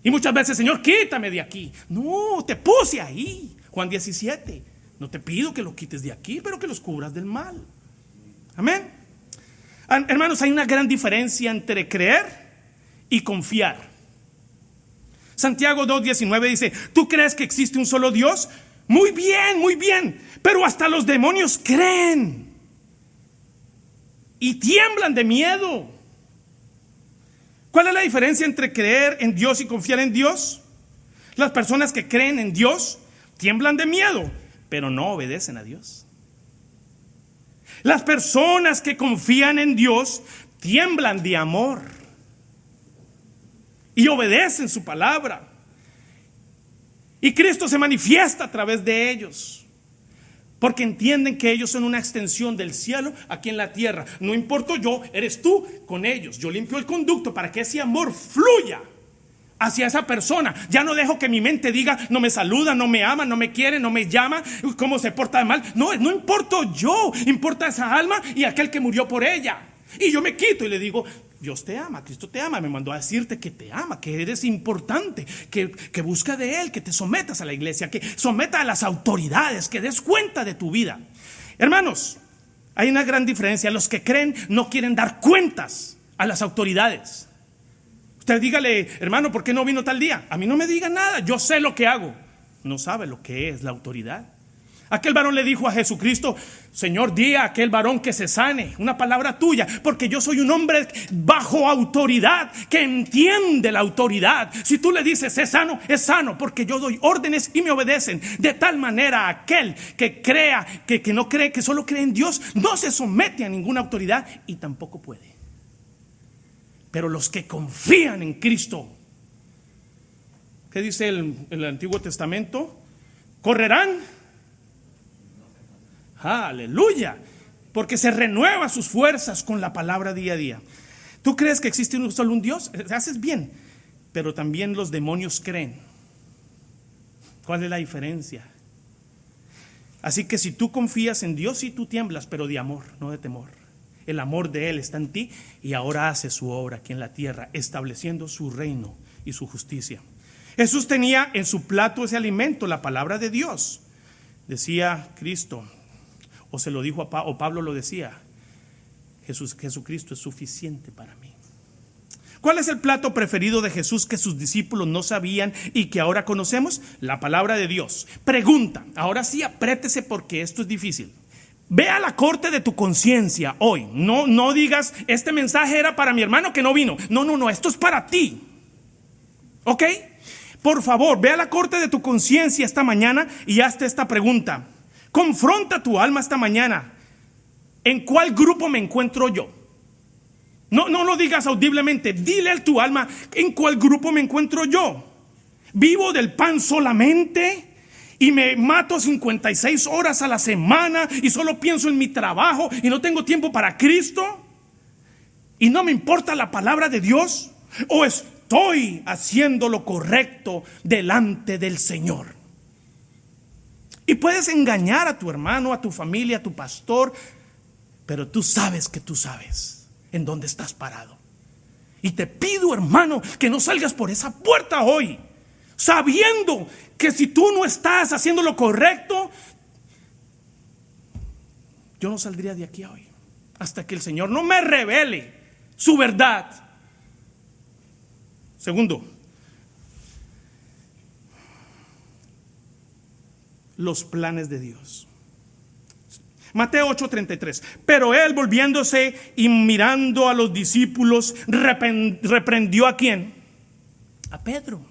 Y muchas veces, Señor, quítame de aquí. No, te puse ahí. Juan 17. No te pido que lo quites de aquí, pero que los cubras del mal. Amén. Hermanos, hay una gran diferencia entre creer y confiar. Santiago 2:19 dice: ¿tú crees que existe un solo Dios? Muy bien, pero hasta los demonios creen y tiemblan de miedo. ¿Cuál es la diferencia entre creer en Dios y confiar en Dios? Las personas que creen en Dios tiemblan de miedo, pero no obedecen a Dios. Las personas que confían en Dios tiemblan de amor y obedecen su palabra. Y Cristo se manifiesta a través de ellos, porque entienden que ellos son una extensión del cielo aquí en la tierra. No importo yo, eres tú con ellos. Yo limpio el conducto para que ese amor fluya hacia esa persona. Ya no dejo que mi mente diga: no me saluda, no me ama, no me quiere, no me llama, cómo se porta de mal. No importo yo, importa esa alma y aquel que murió por ella. Y yo me quito y le digo: Dios te ama, Cristo te ama, me mandó a decirte que te ama, que eres importante, que busca de Él, que te sometas a la iglesia, que someta a las autoridades, que des cuenta de tu vida. Hermanos, hay una gran diferencia. Los que creen no quieren dar cuentas a las autoridades. Usted dígale: hermano, ¿por qué no vino tal día? A mí no me diga nada, yo sé lo que hago. No sabe lo que es la autoridad. Aquel varón le dijo a Jesucristo: Señor, di a aquel varón que se sane, una palabra tuya, porque yo soy un hombre bajo autoridad, que entiende la autoridad. Si tú le dices es sano, porque yo doy órdenes y me obedecen. De tal manera aquel que crea, que no cree, que solo cree en Dios, no se somete a ninguna autoridad y tampoco puede. Pero los que confían en Cristo, ¿qué dice el Antiguo Testamento? Correrán. Aleluya, porque se renueva sus fuerzas con la palabra día a día. ¿Tú crees que existe solo un Dios? Haces bien, pero también los demonios creen. ¿Cuál es la diferencia? Así que si tú confías en Dios, sí, tú tiemblas, pero de amor, no de temor. El amor de Él está en ti y ahora hace su obra aquí en la tierra, estableciendo su reino y su justicia. Jesús tenía en su plato ese alimento, la palabra de Dios. Decía Cristo, o se lo dijo o Pablo lo decía: Jesucristo es suficiente para mí. ¿Cuál es el plato preferido de Jesús que sus discípulos no sabían y que ahora conocemos? La palabra de Dios. Pregunta, ahora sí apriétese porque esto es difícil. Ve a la corte de tu conciencia hoy. No digas: este mensaje era para mi hermano que no vino. No, esto es para ti. ¿Ok? Por favor, ve a la corte de tu conciencia esta mañana y hazte esta pregunta. Confronta tu alma esta mañana. ¿En cuál grupo me encuentro yo? No lo digas audiblemente. Dile a tu alma: ¿en cuál grupo me encuentro yo? ¿Vivo del pan solamente y me mato 56 horas a la semana y solo pienso en mi trabajo y no tengo tiempo para Cristo? ¿Y no me importa la palabra de Dios? ¿O estoy haciendo lo correcto delante del Señor? Y puedes engañar a tu hermano, a tu familia, a tu pastor, pero tú sabes que tú sabes en dónde estás parado. Y te pido, hermano, que no salgas por esa puerta hoy, sabiendo que si tú no estás haciendo lo correcto, yo no saldría de aquí hoy hasta que el Señor no me revele su verdad. Segundo, los planes de Dios. Mateo 8:33. Pero él, volviéndose y mirando a los discípulos, reprendió ¿a quién? A Pedro,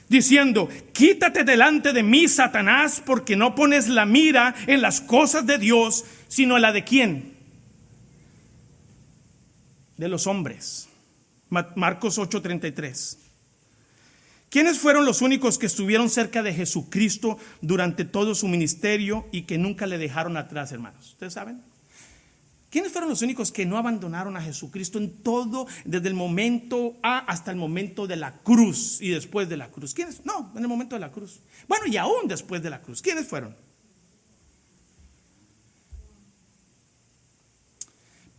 diciendo: quítate delante de mí, Satanás, porque no pones la mira en las cosas de Dios, sino en la de ¿quién? De los hombres. Marcos 8:33. ¿Quiénes fueron los únicos que estuvieron cerca de Jesucristo durante todo su ministerio y que nunca le dejaron atrás, hermanos? ¿Ustedes saben? ¿Quiénes fueron los únicos que no abandonaron a Jesucristo en todo, desde el momento A hasta el momento de la cruz y después de la cruz? ¿Quiénes? No, en el momento de la cruz. Bueno, y aún después de la cruz. ¿Quiénes fueron?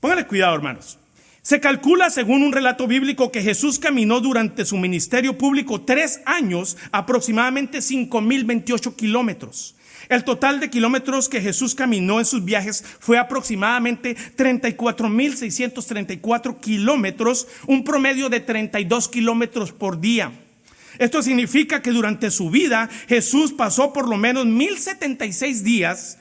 Pónganle cuidado, hermanos. Se calcula, según un relato bíblico, que Jesús caminó durante su ministerio público 3 años, aproximadamente 5.028 kilómetros. El total de kilómetros que Jesús caminó en sus viajes fue aproximadamente 34.634 kilómetros, un promedio de 32 kilómetros por día. Esto significa que durante su vida Jesús pasó por lo menos 1.076 días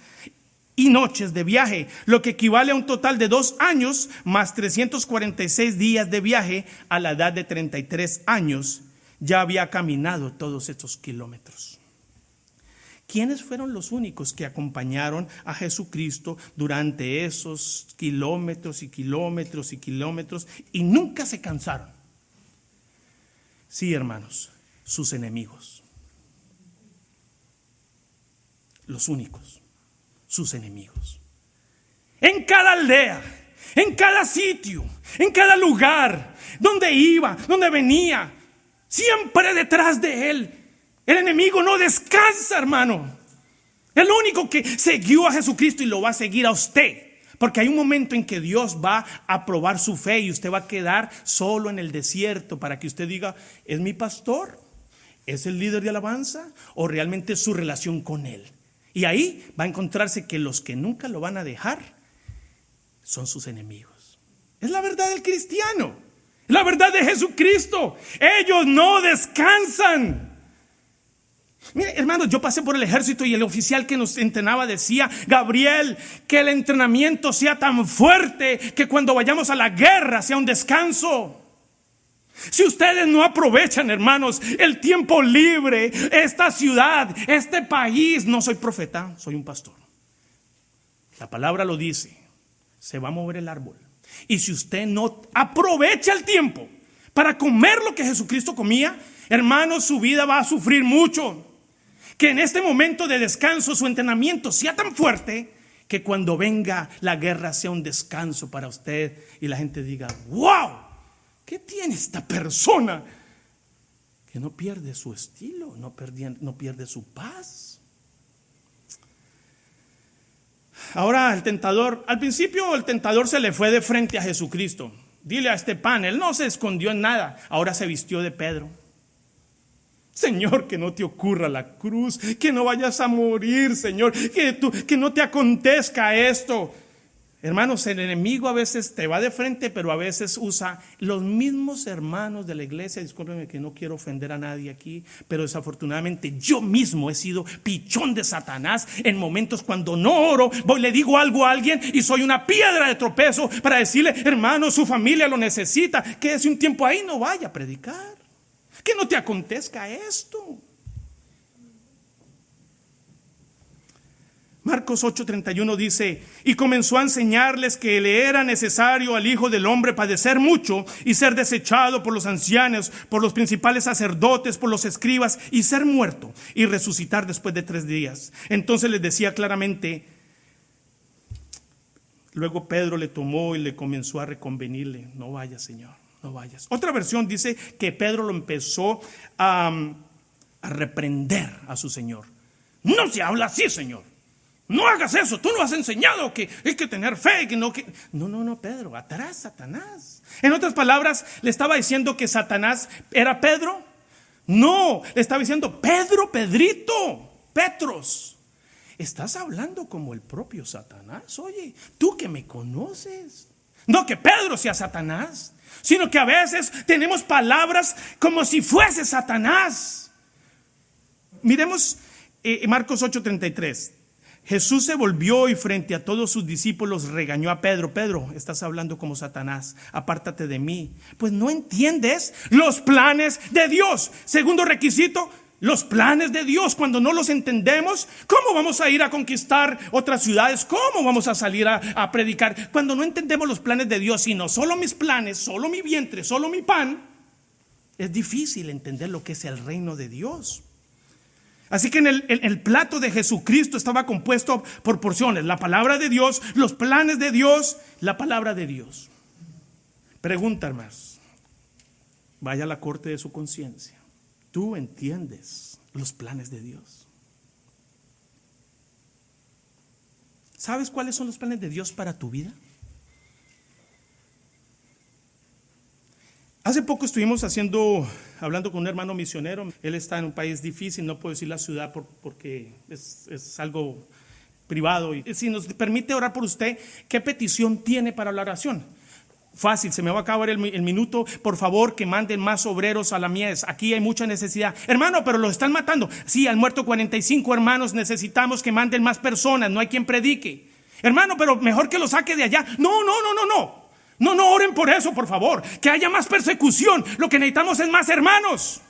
y noches de viaje, lo que equivale a un total de 2 años más 346 días de viaje. A la edad de 33 años ya había caminado todos estos kilómetros. ¿Quiénes fueron los únicos que acompañaron a Jesucristo durante esos kilómetros y kilómetros y kilómetros y nunca se cansaron? Sí, hermanos, sus enemigos. Los únicos, sus enemigos. En cada aldea, en cada sitio, en cada lugar, donde iba, donde venía, siempre detrás de él. El enemigo no descansa, hermano. El único que siguió a Jesucristo y lo va a seguir a usted. Porque hay un momento en que Dios va a probar su fe y usted va a quedar solo en el desierto para que usted diga, ¿es mi pastor? ¿Es el líder de alabanza? ¿O realmente es su relación con él? Y ahí va a encontrarse que los que nunca lo van a dejar son sus enemigos. Es la verdad del cristiano. Es la verdad de Jesucristo. Ellos no descansan. Mire, hermanos, yo pasé por el ejército y el oficial que nos entrenaba decía, Gabriel, que el entrenamiento sea tan fuerte que cuando vayamos a la guerra sea un descanso. Si ustedes no aprovechan, hermanos, el tiempo libre, esta ciudad, este país, no soy profeta, soy un pastor. La palabra lo dice, se va a mover el árbol. Y si usted no aprovecha el tiempo para comer lo que Jesucristo comía, hermanos, su vida va a sufrir mucho. Que en este momento de descanso su entrenamiento sea tan fuerte que cuando venga la guerra sea un descanso para usted y la gente diga, wow, ¿qué tiene esta persona? Que no pierde su estilo, no pierde su paz. Ahora el tentador, al principio el tentador se le fue de frente a Jesucristo. Dile a este pan, él no se escondió en nada, ahora se vistió de Pedro. Señor, que no te ocurra la cruz, que no vayas a morir, Señor, que no te acontezca esto. Hermanos, el enemigo a veces te va de frente, pero a veces usa los mismos hermanos de la iglesia. Discúlpenme que no quiero ofender a nadie aquí, pero desafortunadamente yo mismo he sido pichón de Satanás en momentos cuando no oro, le digo algo a alguien y soy una piedra de tropezo para decirle, hermano, su familia lo necesita, quédese un tiempo ahí, no vaya a predicar. Que no te acontezca esto. Marcos 8:31 dice, y comenzó a enseñarles que le era necesario al Hijo del Hombre padecer mucho y ser desechado por los ancianos, por los principales sacerdotes, por los escribas, y ser muerto y resucitar después de 3 días. Entonces les decía claramente, luego Pedro le tomó y le comenzó a reconvenirle, no vayas, Señor. No vayas. Otra versión dice que Pedro lo empezó a reprender a su Señor. No se habla así, Señor. No hagas eso. Tú no has enseñado que hay que tener fe. No, Pedro, atrás, Satanás. En otras palabras, le estaba diciendo que Satanás era Pedro. No, le estaba diciendo Pedro, Pedrito, Petros. Estás hablando como el propio Satanás. Oye, tú que me conoces. No que Pedro sea Satanás, sino que a veces tenemos palabras como si fuese Satanás. Miremos Marcos 8:33. Jesús se volvió y frente a todos sus discípulos regañó a Pedro. Pedro, estás hablando como Satanás, apártate de mí, pues no entiendes los planes de Dios. Segundo requisito, los planes de Dios. Cuando no los entendemos, ¿cómo vamos a ir a conquistar otras ciudades? ¿Cómo vamos a salir a predicar? Cuando no entendemos los planes de Dios, sino solo mis planes, solo mi vientre, solo mi pan, es difícil entender lo que es el reino de Dios. Así que en el plato de Jesucristo estaba compuesto por porciones: la palabra de Dios, los planes de Dios, la palabra de Dios. Pregunta, hermanos, vaya a la corte de su conciencia. ¿Tú entiendes los planes de Dios? ¿Sabes cuáles son los planes de Dios para tu vida? Hace poco estuvimos hablando con un hermano misionero. Él está en un país difícil, no puedo decir la ciudad porque es algo privado. Y si nos permite orar por usted, ¿qué petición tiene para la oración? Fácil, se me va a acabar el minuto. Por favor, que manden más obreros a la mies. Aquí hay mucha necesidad. Hermano, pero los están matando. Sí, han muerto 45 hermanos. Necesitamos que manden más personas. No hay quien predique. Hermano, pero mejor que lo saque de allá. No. No oren por eso, por favor. Que haya más persecución. Lo que necesitamos es más hermanos.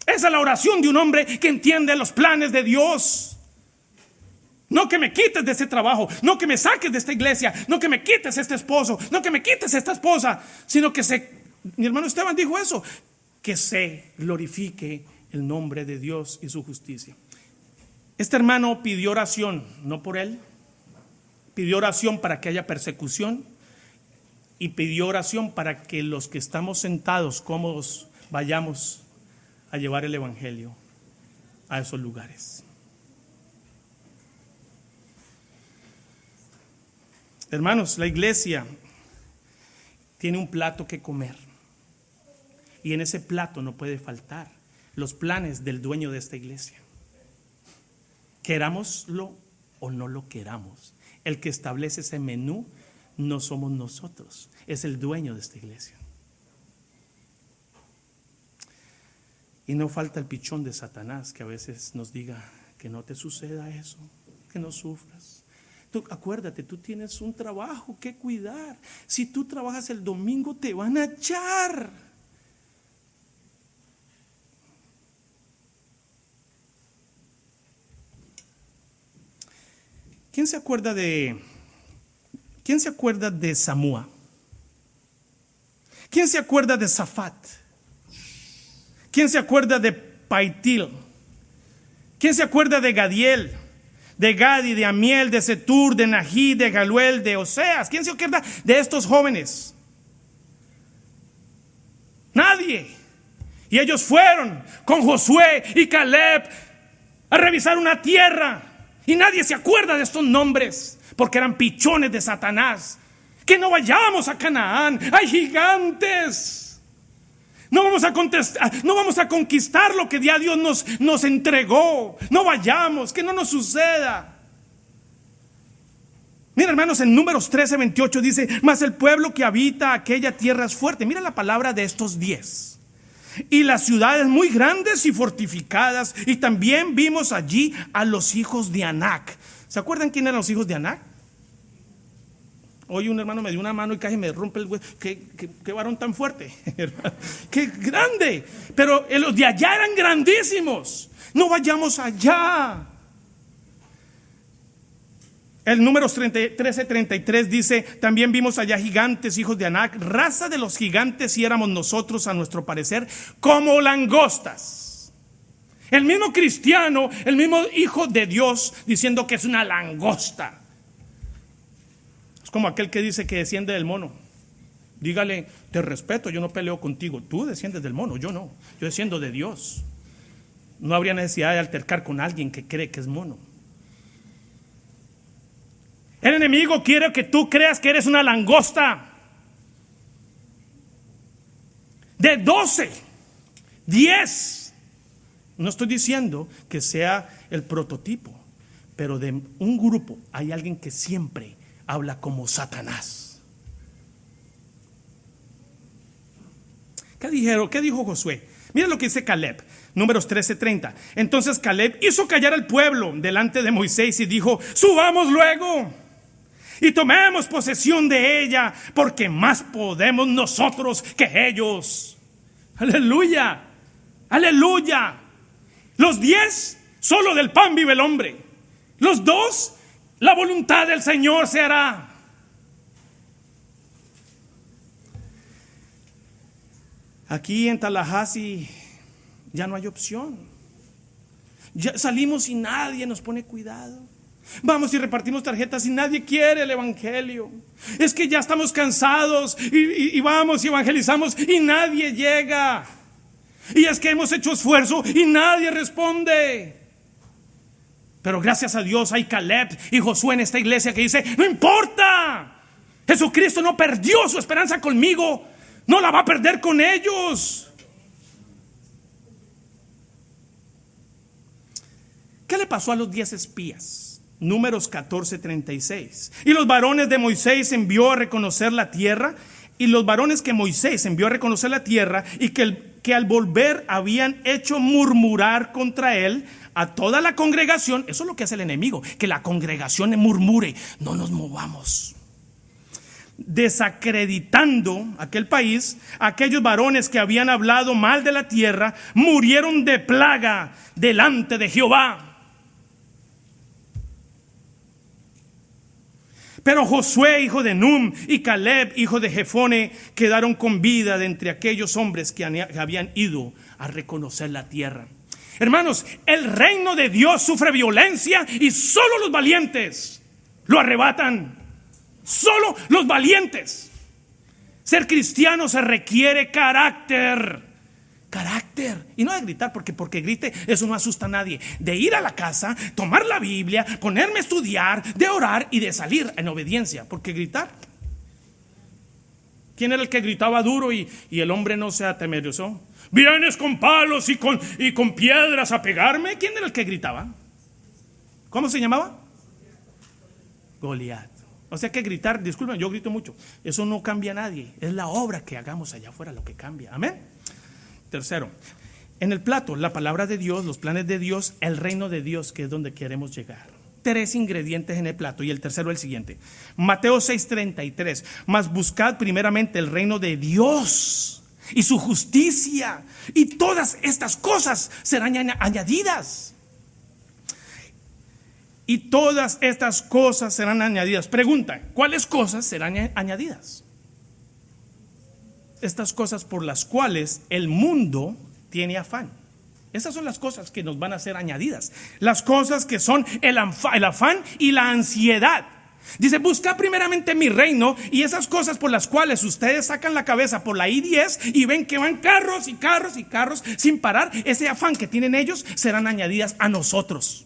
Esa es la oración de un hombre que entiende los planes de Dios. No que me quites de ese trabajo, no que me saques de esta iglesia, no que me quites este esposo, no que me quites esta esposa, sino que mi hermano Esteban dijo eso, que se glorifique el nombre de Dios y su justicia. Este hermano pidió oración, no por él. Pidió oración para que haya persecución y pidió oración para que los que estamos sentados cómodos vayamos a llevar el evangelio a esos lugares. Hermanos, la iglesia tiene un plato que comer y en ese plato no puede faltar los planes del dueño de esta iglesia. Querámoslo o no lo queramos, el que establece ese menú no somos nosotros, es el dueño de esta iglesia. Y no falta el pichón de Satanás que a veces nos diga que no te suceda eso, que no sufras. Tú, acuérdate, tú tienes un trabajo que cuidar. Si tú trabajas el domingo te van a echar. ¿Quién se acuerda de Samúa? ¿Quién se acuerda de Zafat? ¿Quién se acuerda de Paitil? ¿Quién se acuerda de Gadiel, de Gadi, de Amiel, de Setur, de Nají, de Galuel, de Oseas? ¿Quién se acuerda de estos jóvenes? Nadie. Y ellos fueron con Josué y Caleb a revisar una tierra. Y nadie se acuerda de estos nombres porque eran pichones de Satanás. Que no vayamos a Canaán, hay gigantes. No vamos a conquistar lo que ya Dios nos entregó. No vayamos, que no nos suceda. Mira, hermanos, en Números 13:28 dice: mas el pueblo que habita aquella tierra es fuerte. Mira la palabra de estos 10. Y las ciudades muy grandes y fortificadas. Y también vimos allí a los hijos de Anac. ¿Se acuerdan quién eran los hijos de Anac? Hoy un hermano me dio una mano y casi me rompe el hueso. ¿Qué varón tan fuerte? ¡Qué grande! Pero los de allá eran grandísimos. No vayamos allá. El Números 13:33 dice: también vimos allá gigantes, hijos de Anac, raza de los gigantes, y éramos nosotros, a nuestro parecer, como langostas. El mismo cristiano, el mismo hijo de Dios, diciendo que es una langosta. Es como aquel que dice que desciende del mono. Dígale: te respeto, yo no peleo contigo. Tú desciendes del mono, yo no. Yo desciendo de Dios. No habría necesidad de altercar con alguien que cree que es mono. El enemigo quiere que tú creas que eres una langosta. De 12, 10. No estoy diciendo que sea el prototipo, pero de un grupo hay alguien que siempre habla como Satanás. ¿Qué dijo Josué? Mira lo que dice Caleb, Números 13:30. Entonces Caleb hizo callar al pueblo delante de Moisés y dijo: subamos luego y tomemos posesión de ella, porque más podemos nosotros que ellos. Aleluya, aleluya. Los 10, solo del pan vive el hombre. Los 2, la voluntad del Señor se hará. Aquí en Tallahassee Ya no hay opción. Ya salimos y nadie nos pone cuidado. Vamos y repartimos tarjetas y nadie quiere el evangelio. Es que ya estamos cansados y vamos y evangelizamos y nadie llega. Y es que hemos hecho esfuerzo y nadie responde. Pero gracias a Dios hay Caleb y Josué en esta iglesia que dice: no importa, Jesucristo no perdió su esperanza conmigo, no la va a perder con ellos. ¿Qué le pasó a los 10 espías? Números 14:36. Y los varones de Moisés envió a reconocer la tierra, y los varones que Moisés envió a reconocer la tierra, y que al volver habían hecho murmurar contra él a toda la congregación. Eso es lo que hace el enemigo, que la congregación murmure, no nos movamos. Desacreditando aquel país, aquellos varones que habían hablado mal de la tierra murieron de plaga delante de Jehová. Pero Josué, hijo de Num, y Caleb, hijo de Jefone, quedaron con vida de entre aquellos hombres que habían ido a reconocer la tierra. Hermanos, el reino de Dios sufre violencia y solo los valientes lo arrebatan. Solo los valientes. Ser cristiano se requiere carácter. Carácter. Y no de gritar, porque grite, eso no asusta a nadie. De ir a la casa, tomar la Biblia, ponerme a estudiar, de orar y de salir en obediencia. Porque gritar. ¿Quién era el que gritaba duro y el hombre no se atemorizó? ¿Vienes con palos y con piedras a pegarme? ¿Quién era el que gritaba? ¿Cómo se llamaba? Goliat. O sea que gritar, disculpen, yo grito mucho, eso no cambia a nadie. Es la obra que hagamos allá afuera lo que cambia. Amén. Tercero, en el plato, la palabra de Dios, los planes de Dios, el reino de Dios, que es donde queremos llegar. 3 ingredientes en el plato, y el tercero el siguiente. Mateo 6:33. Mas buscad primeramente el reino de Dios y su justicia, y todas estas cosas serán añadidas. Y todas estas cosas serán añadidas. Pregunta: ¿cuáles cosas serán añadidas? Estas cosas por las cuales el mundo tiene afán. Esas son las cosas que nos van a ser añadidas. Las cosas que son el afán y la ansiedad. Dice: busca primeramente mi reino, y esas cosas por las cuales ustedes sacan la cabeza por la I-10 y ven que van carros y carros y carros sin parar, ese afán que tienen ellos serán añadidas a nosotros.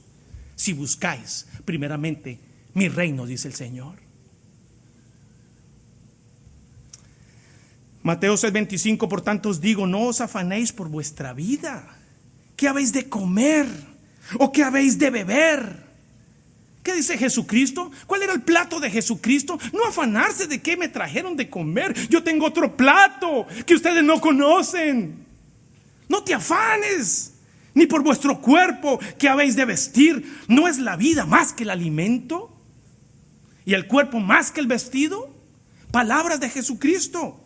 Si buscáis primeramente mi reino, dice el Señor. Mateo 6:25. Por tanto os digo, no os afanéis por vuestra vida, ¿qué habéis de comer? ¿O qué habéis de beber? ¿Qué dice Jesucristo? ¿Cuál era el plato de Jesucristo? No afanarse de qué me trajeron de comer. Yo tengo otro plato que ustedes no conocen. No te afanes, ni por vuestro cuerpo, ¿qué habéis de vestir? ¿No es la vida más que el alimento? ¿Y el cuerpo más que el vestido? Palabras de Jesucristo.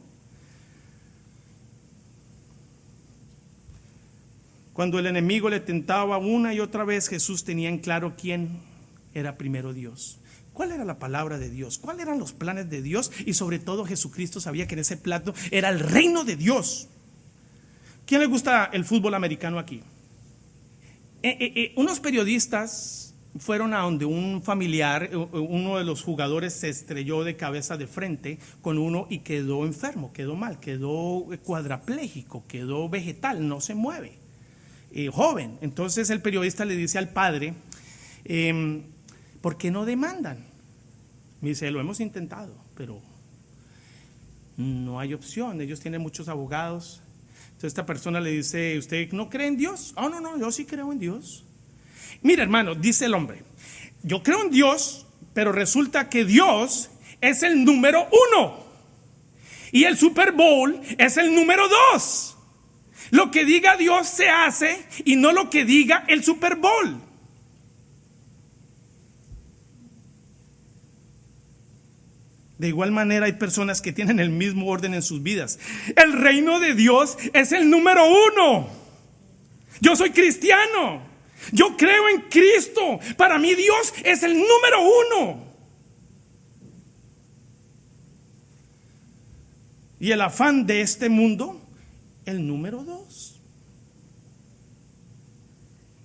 Cuando el enemigo le tentaba una y otra vez, Jesús tenía en claro quién era primero Dios. ¿Cuál era la palabra de Dios? ¿Cuáles eran los planes de Dios? Y sobre todo Jesucristo sabía que en ese plato era el reino de Dios. ¿Quién le gusta el fútbol americano aquí? Unos periodistas fueron a donde un familiar, uno de los jugadores se estrelló de cabeza de frente con uno y quedó enfermo, quedó mal, quedó cuadraplégico, quedó vegetal, no se mueve. Joven. Entonces el periodista le dice al padre: ¿por qué no demandan? Me dice: lo hemos intentado, pero no hay opción, ellos tienen muchos abogados. Entonces esta persona le dice: ¿usted no cree en Dios? Oh, no, yo sí creo en Dios. Mira, hermano, dice el hombre, yo creo en Dios, pero resulta que Dios es el número 1 y el Super Bowl es el número 2. Lo que diga Dios se hace y no lo que diga el Super Bowl. De igual manera hay personas que tienen el mismo orden en sus vidas. El reino de Dios es el número 1. Yo soy cristiano. Yo creo en Cristo. Para mí Dios es el número 1. Y el afán de este mundo, el número 2.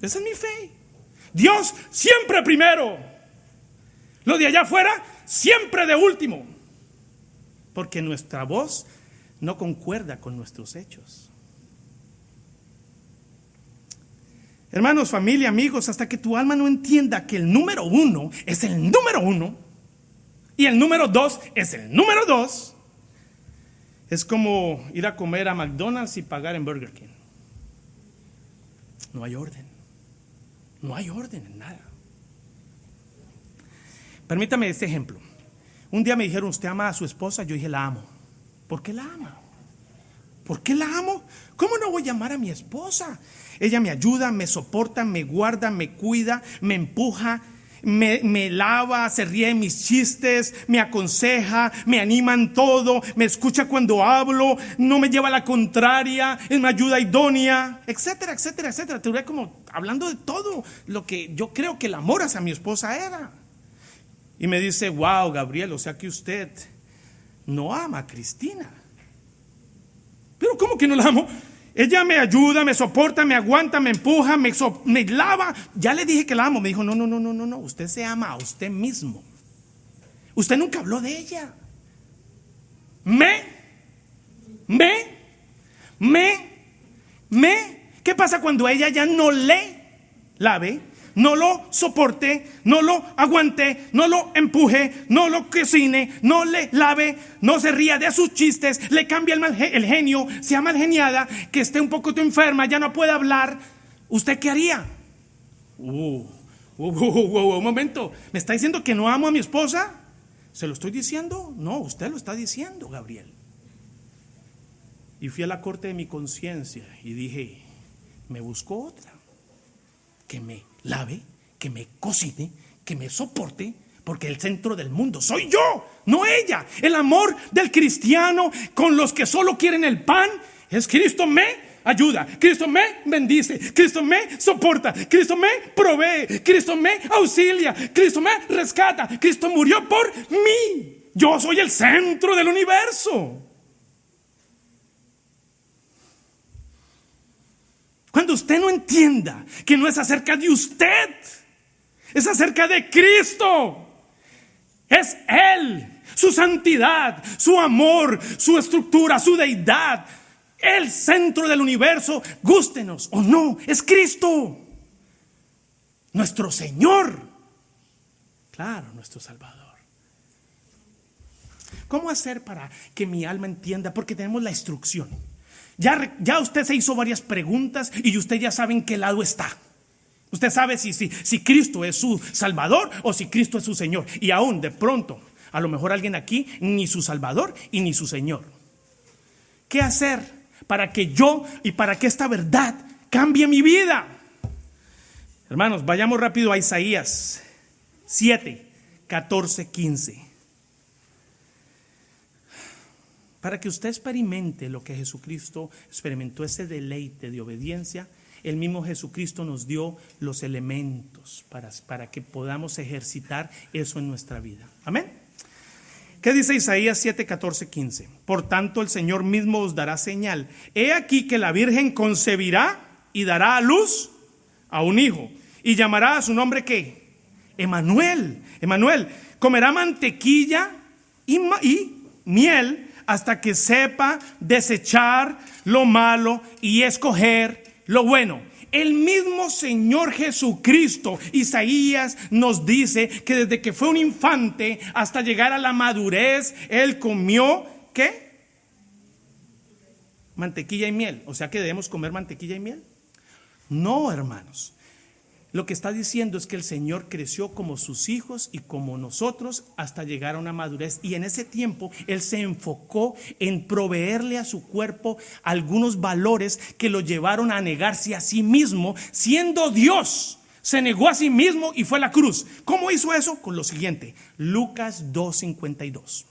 Esa es mi fe. Dios siempre primero. Lo de allá afuera siempre de último. Porque nuestra voz no concuerda con nuestros hechos. Hermanos, familia, amigos, hasta que tu alma no entienda que el número uno es el número uno y el número dos es el número dos, es como ir a comer a McDonald's y pagar en Burger King. No hay orden. No hay orden en nada. Permítame este ejemplo. Un día me dijeron, ¿usted ama a su esposa? Yo dije, la amo. ¿Por qué la ama? ¿Por qué la amo? ¿Cómo no voy a amar a mi esposa? Ella me ayuda, me soporta, me guarda, me cuida, me empuja, me lava, se ríe de mis chistes, me aconseja, me anima en todo, me escucha cuando hablo, no me lleva a la contraria, es una ayuda idónea, etcétera, etcétera, etcétera. Te voy como hablando de todo lo que yo creo que el amor hacia mi esposa era. Y me dice, wow, Gabriel, o sea que usted no ama a Cristina. Pero ¿cómo que no la amo? Ella me ayuda, me soporta, me aguanta, me empuja, me lava. Ya le dije que la amo. Me dijo, no, usted se ama a usted mismo. Usted nunca habló de ella. ¿Qué pasa cuando ella ya no le lave, no lo soporte, no lo aguante, no lo empuje, no lo cocine, no le lave, no se ría de sus chistes, le cambia el genio, sea mal geniada, que esté un poco enferma, ya no puede hablar? ¿Usted qué haría? Un momento, ¿me está diciendo que no amo a mi esposa? ¿Se lo estoy diciendo? No, usted lo está diciendo, Gabriel. Y fui a la corte de mi conciencia y dije, me busco otra que me lave, que me cocine, que me soporte, porque el centro del mundo soy yo, no ella. El amor del cristiano con los que solo quieren el pan es: Cristo me ayuda, Cristo me bendice, Cristo me soporta, Cristo me provee, Cristo me auxilia, Cristo me rescata, Cristo murió por mí. Yo soy el centro del universo. Cuando usted no entienda que no es acerca de usted, es acerca de Cristo. Es Él, su santidad, su amor, su estructura, su deidad, el centro del universo, gústenos o no, es Cristo, nuestro Señor, claro, nuestro Salvador. ¿Cómo hacer para que mi alma entienda? Porque tenemos la instrucción. Ya usted se hizo varias preguntas y usted ya sabe en qué lado está. Usted sabe si Cristo es su Salvador o si Cristo es su Señor. Y aún de pronto, a lo mejor alguien aquí ni su Salvador y ni su Señor. ¿Qué hacer para que yo y para que esta verdad cambie mi vida? Hermanos, vayamos rápido a Isaías 7, 14, 15. Para que usted experimente lo que Jesucristo experimentó, ese deleite de obediencia, el mismo Jesucristo nos dio los elementos para que podamos ejercitar eso en nuestra vida. Amén. ¿Qué dice Isaías 7, 14, 15? Por tanto, el Señor mismo os dará señal. He aquí que la Virgen concebirá y dará a luz a un hijo, y llamará a su nombre ¿qué? Emmanuel. Comerá mantequilla y miel hasta que sepa desechar lo malo y escoger lo bueno. El mismo Señor Jesucristo, Isaías nos dice que desde que fue un infante hasta llegar a la madurez, Él comió, ¿qué? Mantequilla y miel. O sea que debemos comer mantequilla y miel. No, hermanos. Lo que está diciendo es que el Señor creció como sus hijos y como nosotros hasta llegar a una madurez. Y en ese tiempo Él se enfocó en proveerle a su cuerpo algunos valores que lo llevaron a negarse a sí mismo. Siendo Dios, se negó a sí mismo y fue a la cruz. ¿Cómo hizo eso? Con lo siguiente. Lucas 2:52.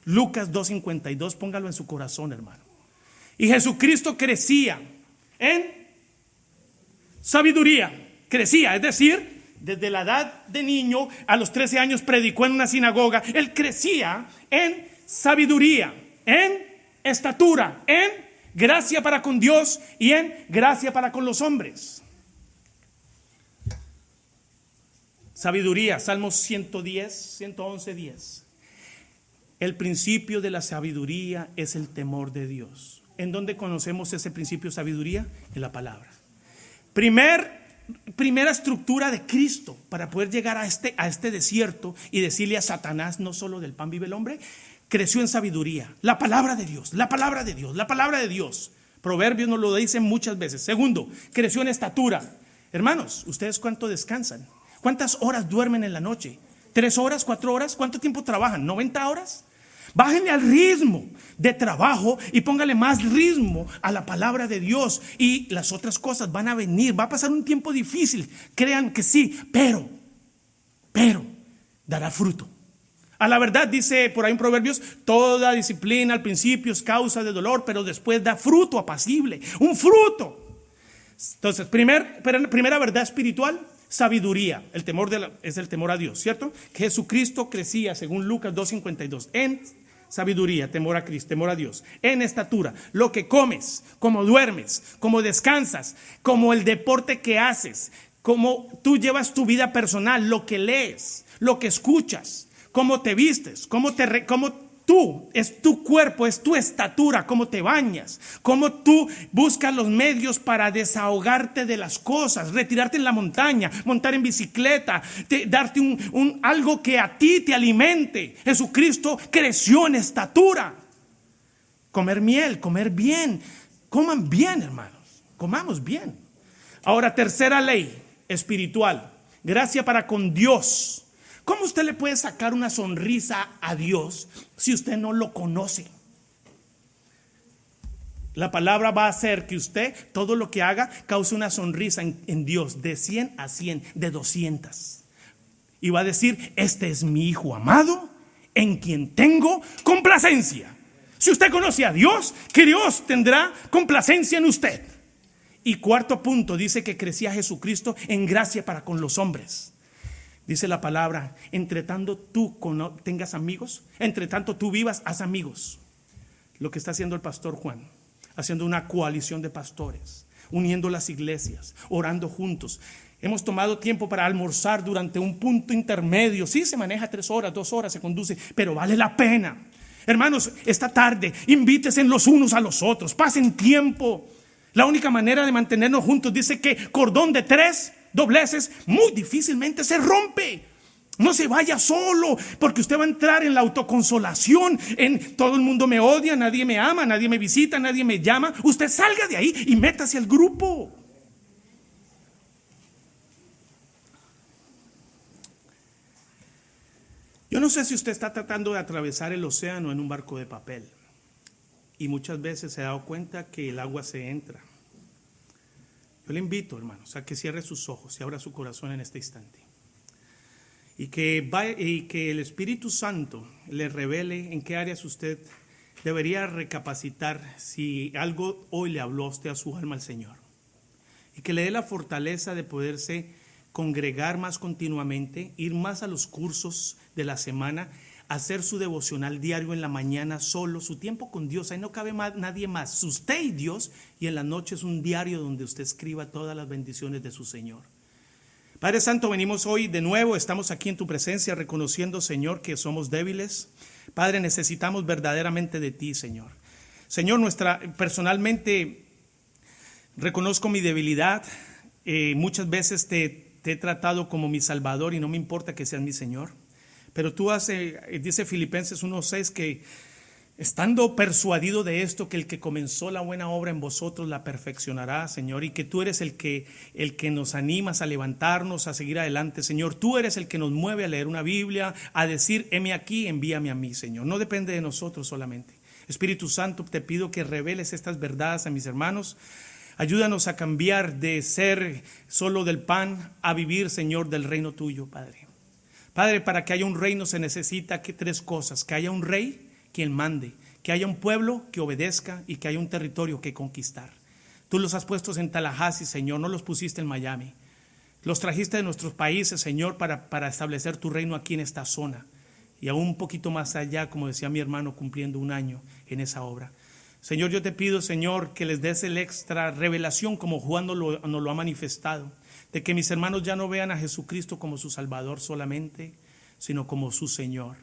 Lucas 2:52, póngalo en su corazón, hermano. Y Jesucristo crecía en sabiduría. Crecía, es decir, desde la edad de niño a los 13 años predicó en una sinagoga. Él crecía en sabiduría, en estatura, en gracia para con Dios y en gracia para con los hombres. Sabiduría, Salmos 110, 111, 10. El principio de la sabiduría es el temor de Dios. ¿En dónde conocemos ese principio de sabiduría? En la palabra. Primera estructura de Cristo para poder llegar a este desierto y decirle a Satanás: no solo del pan vive el hombre. Creció en sabiduría, la palabra de Dios, la palabra de Dios, la palabra de Dios. Proverbios nos lo dicen muchas veces. Segundo, creció en estatura. Hermanos, ¿ustedes cuánto descansan? ¿Cuántas horas duermen en la noche? ¿3 horas, 4 horas? ¿Cuánto tiempo trabajan? ¿90 horas? Bájenle al ritmo de trabajo y póngale más ritmo a la palabra de Dios, y las otras cosas van a venir. Va a pasar un tiempo difícil, crean que sí, pero dará fruto. A la verdad, dice por ahí en Proverbios: toda disciplina al principio es causa de dolor, pero después da fruto apacible, un fruto. Entonces, primera verdad espiritual: sabiduría. El temor es el temor a Dios, ¿cierto? Que Jesucristo crecía, según Lucas 2:52, en sabiduría, temor a Cristo, temor a Dios, en estatura, lo que comes, cómo duermes, cómo descansas, como el deporte que haces, cómo tú llevas tu vida personal, lo que lees, lo que escuchas, cómo te vistes, cómo es tu cuerpo, es tu estatura, cómo te bañas, cómo tú buscas los medios para desahogarte de las cosas, retirarte en la montaña, montar en bicicleta, darte algo que a ti te alimente. Jesucristo creció en estatura. Comer miel, comer bien. Coman bien, hermanos, comamos bien. Ahora, tercera ley espiritual: gracia para con Dios. ¿Cómo usted le puede sacar una sonrisa a Dios si usted no lo conoce? La palabra va a hacer que usted, todo lo que haga, cause una sonrisa en Dios, de 100 a 100, de 200. Y va a decir: este es mi hijo amado, en quien tengo complacencia. Si usted conoce a Dios, que Dios tendrá complacencia en usted. Y cuarto punto, dice que crecía Jesucristo en gracia para con los hombres. Dice la palabra: entre tanto tú tengas amigos, entre tanto tú vivas, haz amigos. Lo que está haciendo el pastor Juan, haciendo una coalición de pastores, uniendo las iglesias, orando juntos. Hemos tomado tiempo para almorzar durante un punto intermedio. Sí, se maneja 3 horas, 2 horas, se conduce, pero vale la pena. Hermanos, esta tarde invítesen los unos a los otros, pasen tiempo. La única manera de mantenernos juntos, dice que cordón de 3 dobleces muy difícilmente se rompe. No se vaya solo, porque usted va a entrar en la autoconsolación, en todo el mundo me odia, nadie me ama, nadie me visita, nadie me llama. Usted salga de ahí y métase al grupo. Yo no sé si usted está tratando de atravesar el océano en un barco de papel, y muchas veces se ha dado cuenta que el agua se entra. Yo le invito, hermanos, a que cierre sus ojos y abra su corazón en este instante, y que el Espíritu Santo le revele en qué áreas usted debería recapacitar, si algo hoy le habló a usted a su alma al Señor, y que le dé la fortaleza de poderse congregar más continuamente, ir más a los cursos de la semana, hacer su devocional diario en la mañana solo, su tiempo con Dios. Ahí no cabe nadie más, usted y Dios, y en la noche es un diario donde usted escriba todas las bendiciones de su Señor. Padre Santo, venimos hoy de nuevo, estamos aquí en tu presencia reconociendo, Señor, que somos débiles. Padre, necesitamos verdaderamente de ti, Señor. Señor, personalmente reconozco mi debilidad. Muchas veces te he tratado como mi Salvador y no me importa que seas mi Señor. Pero tú dice Filipenses 1:6, que estando persuadido de esto, que el que comenzó la buena obra en vosotros la perfeccionará, Señor, y que tú eres el que nos animas a levantarnos, a seguir adelante, Señor. Tú eres el que nos mueve a leer una Biblia, a decir: heme aquí, envíame a mí, Señor. No depende de nosotros solamente. Espíritu Santo, te pido que reveles estas verdades a mis hermanos. Ayúdanos a cambiar de ser solo del pan a vivir, Señor, del reino tuyo, Padre. Padre, para que haya un reino se necesita 3 cosas: que haya un rey quien mande, que haya un pueblo que obedezca y que haya un territorio que conquistar. Tú los has puesto en Tallahassee, Señor, no los pusiste en Miami. Los trajiste de nuestros países, Señor, para establecer tu reino aquí en esta zona, y aún un poquito más allá, como decía mi hermano, cumpliendo 1 año en esa obra. Señor, yo te pido, Señor, que les des el extra revelación como Juan nos lo ha manifestado. de que mis hermanos ya no vean a Jesucristo como su Salvador solamente, sino como su Señor.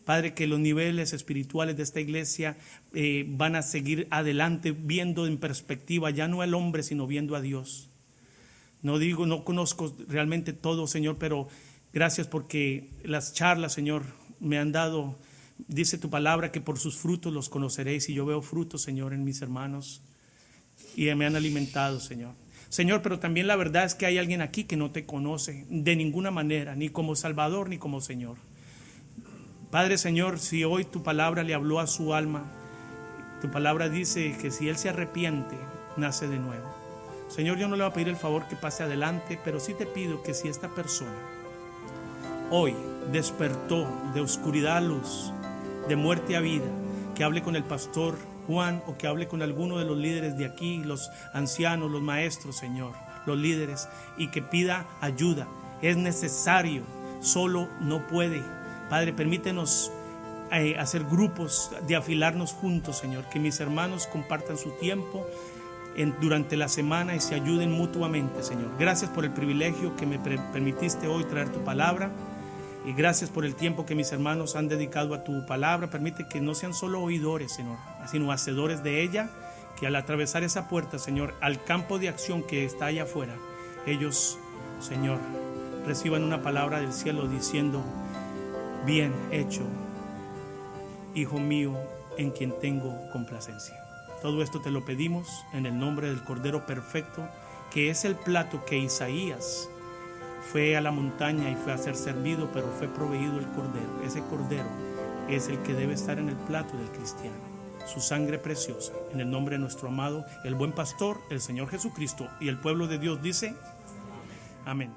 Padre, que los niveles espirituales de esta iglesia van a seguir adelante viendo en perspectiva ya no al hombre, sino viendo a Dios. No conozco realmente todo, Señor, pero gracias porque las charlas, Señor, me han dado, dice tu palabra, que por sus frutos los conoceréis, y yo veo frutos, Señor, en mis hermanos, y me han alimentado, Señor. Señor, pero también la verdad es que hay alguien aquí que no te conoce de ninguna manera, ni como Salvador, ni como Señor. Padre, Señor, si hoy tu palabra le habló a su alma, tu palabra dice que si él se arrepiente, nace de nuevo. Señor, yo no le voy a pedir el favor que pase adelante, pero sí te pido que si esta persona hoy despertó de oscuridad a luz, de muerte a vida, que hable con el pastor Juan o que hable con alguno de los líderes de aquí, los ancianos, los maestros, Señor, los líderes, y que pida ayuda. Es necesario, solo no puede. Padre, permítenos hacer grupos, de afilarnos juntos, Señor, que mis hermanos compartan su tiempo durante la semana y se ayuden mutuamente, Señor. Gracias por el privilegio que me permitiste hoy traer tu palabra, y gracias por el tiempo que mis hermanos han dedicado a tu palabra. Permite que no sean solo oidores, Señor, sino hacedores de ella, que al atravesar esa puerta, Señor, al campo de acción que está allá afuera, ellos, Señor, reciban una palabra del cielo diciendo: bien hecho, hijo mío, en quien tengo complacencia. Todo esto te lo pedimos en el nombre del Cordero Perfecto, que es el plato que Isaías fue a la montaña y fue a ser servido, pero fue proveído el Cordero. Ese Cordero es el que debe estar en el plato del cristiano. Su sangre preciosa, en el nombre de nuestro amado, el buen pastor, el Señor Jesucristo, y el pueblo de Dios dice: amén.